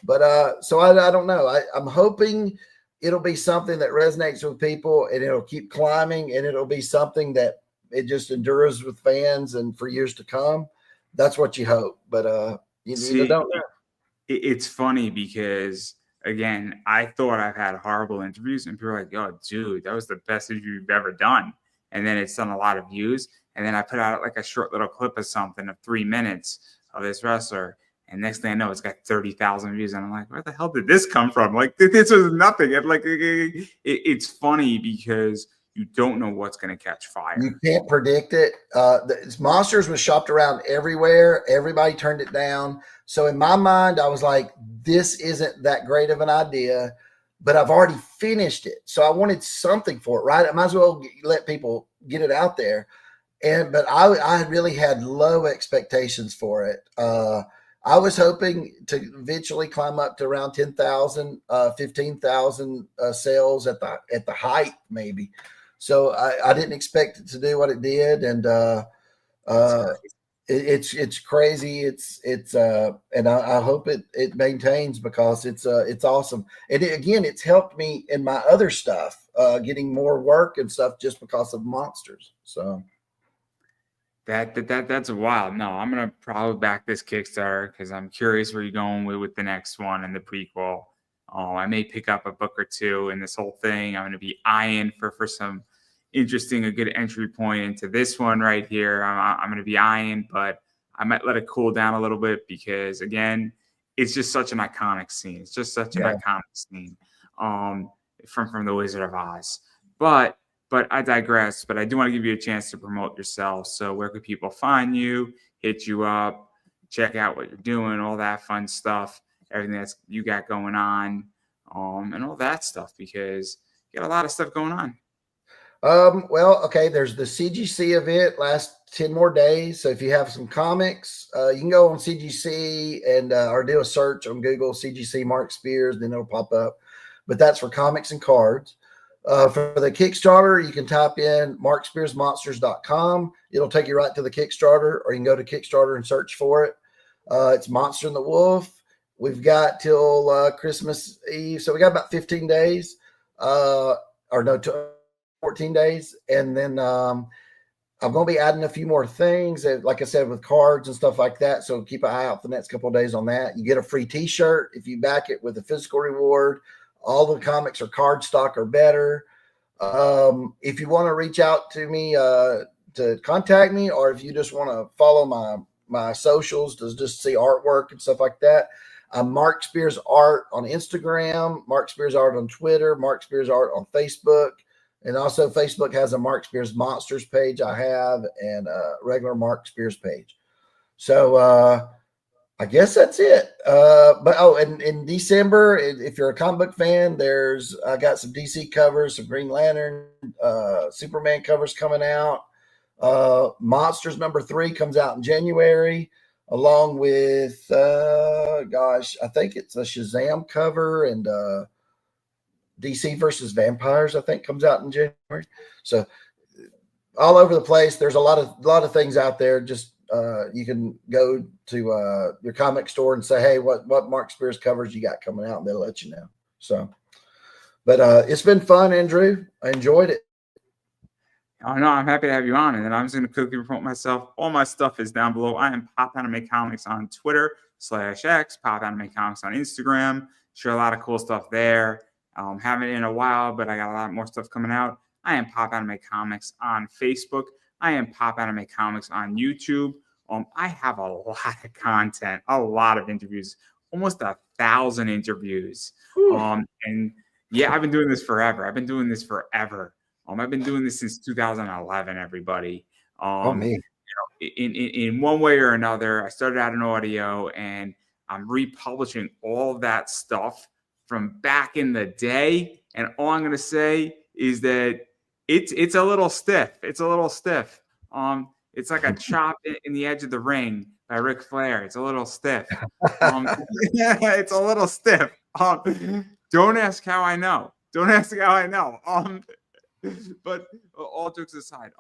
But so I don't know. I'm hoping it'll be something that resonates with people and it'll keep climbing, and it'll be something that it just endures with fans and for years to come. That's what you hope. But you don't know. It's funny because, again, I thought I've had horrible interviews and people are like, "Oh, dude, that was the best interview you've ever done." And then it's done a lot of views. And then I put out like a short little clip of something of 3 minutes of this wrestler. And next thing I know, it's got 30,000 views. And I'm like, where the hell did this come from? Like, this was nothing. It's funny because you don't know what's going to catch fire. You can't predict it. Monsters was shopped around everywhere. Everybody turned it down. So in my mind, I was like, this isn't that great of an idea, but I've already finished it. So I wanted something for it, right? I might as well let people get it out there. But I really had low expectations for it. I was hoping to eventually climb up to around 10,000, 15,000 sales at the height, maybe. So I didn't expect it to do what it did, and it's crazy. And I hope it maintains, because it's awesome. And it's helped me in my other stuff, getting more work and stuff just because of Monsters. So. That's wild. No, I'm gonna probably back this Kickstarter because I'm curious where you're going with the next one and the prequel. I may pick up a book or 2 in this whole thing. I'm gonna be eyeing for some interesting, a good entry point into this one right here. I'm gonna be eyeing, but I might let it cool down a little bit because, again, it's just such an iconic scene. It's just such an iconic scene from the Wizard of Oz. But I digress. But I do want to give you a chance to promote yourself. So where could people find you, hit you up, check out what you're doing, all that fun stuff, everything that's you got going on, and all that stuff, because you got a lot of stuff going on. Well, okay, there's the CGC event, last 10 more days. So if you have some comics, you can go on CGC and or do a search on Google, CGC Mark Spears, then it'll pop up. But that's for comics and cards. For the Kickstarter, you can type in markspearsmonsters.com. It'll take you right to the Kickstarter, or you can go to Kickstarter and search for it. It's Monster and the Wolf. We've got till Christmas Eve. So we got about 15 days, 14 days. And then I'm going to be adding a few more things, that, like I said, with cards and stuff like that. So keep an eye out for the next couple of days on that. You get a free T-shirt if you back it with a physical reward. All the comics are card stock or better. If you want to reach out to me to contact me, or if you just want to follow my socials to just see artwork and stuff like that, I'm Mark Spears Art on Instagram, Mark Spears Art on Twitter, Mark Spears Art on Facebook. And also Facebook has a Mark Spears Monsters page I have, and a regular Mark Spears page. So I guess that's it. And in December, if you're a comic book fan, I got some DC covers, some Green Lantern, Superman covers coming out. Monsters #3 comes out in January, along with I think it's a Shazam cover, and DC versus Vampires, I think, comes out in January. So all over the place. There's a lot of things out there. Just you can go to your comic store and say, hey, what Mark Spears covers you got coming out, and they'll let you know. So, but it's been fun, Andrew. I enjoyed it. Oh, no, I'm happy to have you on. And then I'm just going to quickly promote myself. All my stuff is down below. I am Pop Anime Comics on Twitter /X, Pop Anime Comics on Instagram. Share a lot of cool stuff there. Haven't in a while, but I got a lot more stuff coming out. I am Pop Anime Comics on Facebook. I am Pop Anime Comics on YouTube. I have a lot of content, a lot of interviews, almost 1,000 interviews. And yeah, I've been doing this forever. I've been doing this since 2011, everybody. Me. In one way or another, I started out in audio, and I'm republishing all of that stuff from back in the day. And all I'm going to say is that it's a little stiff. It's a little stiff. It's like a chop in the edge of the ring by Ric Flair. It's a little stiff. It's a little stiff. Don't ask how I know. Don't ask how I know. But all jokes aside,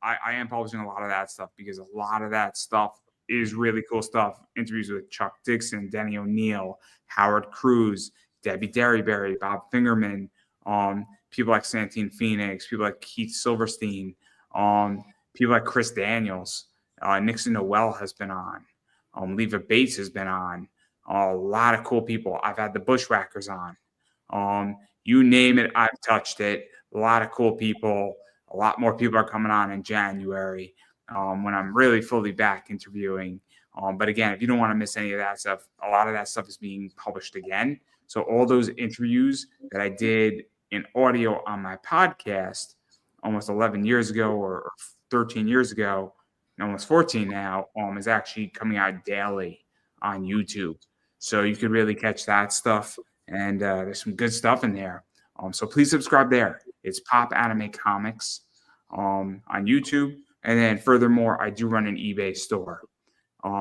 I am publishing a lot of that stuff, because a lot of that stuff is really cool stuff. Interviews with Chuck Dixon, Denny O'Neil, Howard Cruz, Debbie Derryberry, Bob Fingerman, people like Santine Phoenix, people like Keith Silverstein, people like Chris Daniels, Nixon Noel has been on, Leva Bates has been on, a lot of cool people. I've had the Bushwhackers on. You name it, I've touched it. A lot of cool people. A lot more people are coming on in January when I'm really fully back interviewing. But again, if you don't want to miss any of that stuff, a lot of that stuff is being published again. So all those interviews that I did in audio on my podcast almost 11 years ago or 13 years ago, almost 14 now, is actually coming out daily on YouTube. So you could really catch that stuff. And there's some good stuff in there. So please subscribe there. It's Pop Anime Comics on YouTube. And then furthermore, I do run an eBay store.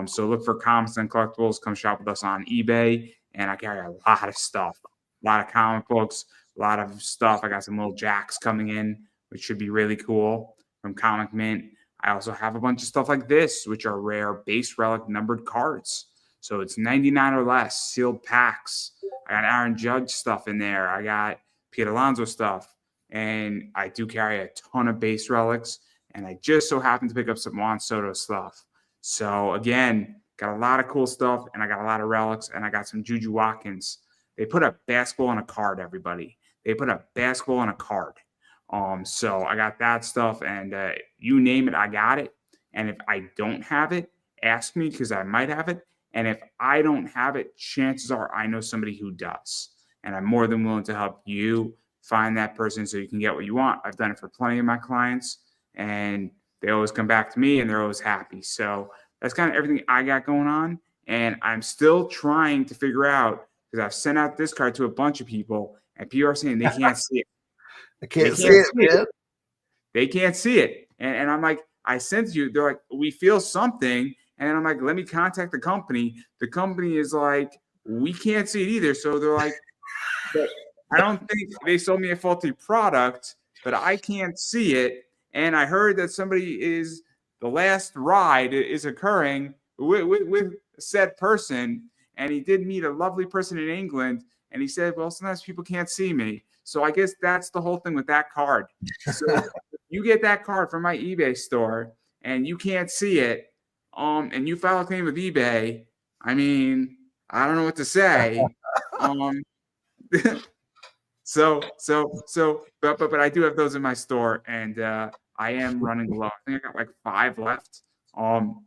So look for comics and collectibles. Come shop with us on eBay. And I carry a lot of stuff, a lot of comic books, a lot of stuff. I got some little jacks coming in, which should be really cool from Comic Mint. I also have a bunch of stuff like this, which are rare base relic numbered cards. So it's 99 or less, sealed packs. I got Aaron Judge stuff in there. I got Pete Alonso stuff. And I do carry a ton of base relics. And I just so happen to pick up some Juan Soto stuff. So again, got a lot of cool stuff, and I got a lot of relics, and I got some Juju Watkins. They put a basketball on a card, everybody. They put a basketball on a card. So I got that stuff, and you name it, I got it. And if I don't have it, ask me, because I might have it. And if I don't have it, chances are I know somebody who does. And I'm more than willing to help you find that person so you can get what you want. I've done it for plenty of my clients, and they always come back to me, and they're always happy. So that's kind of everything I got going on. And I'm still trying to figure out, because I've sent out this card to a bunch of people, and people are saying they can't see it. I can't see it, man. They can't see it. And I'm like, I sent you. They're like, we feel something. And I'm like, let me contact the company. The company is like, we can't see it either. So they're like, I don't think they sold me a faulty product, but I can't see it. And I heard that the last ride is occurring with said person. And he did meet a lovely person in England. And he said, well, sometimes people can't see me. So I guess that's the whole thing with that card. So you get that card from my eBay store and you can't see it, and you file a claim with eBay, I mean, I don't know what to say. But I do have those in my store, and I am running low. I think I got like 5 left.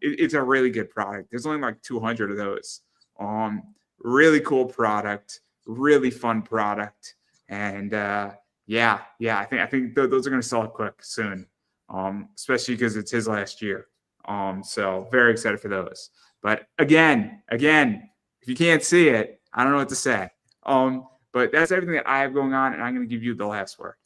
It's a really good product. There's only like 200 of those. Really cool product, really fun product, and yeah. I think those are going to sell quick soon. Especially because it's his last year. So very excited for those. But again, if you can't see it, I don't know what to say. But that's everything that I have going on, and I'm going to give you the last word.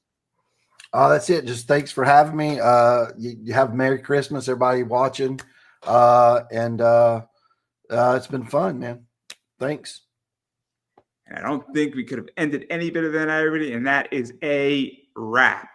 That's it. Just thanks for having me. You have a Merry Christmas, everybody watching. It's been fun, man. Thanks. And I don't think we could have ended any better than everybody, and that is a wrap.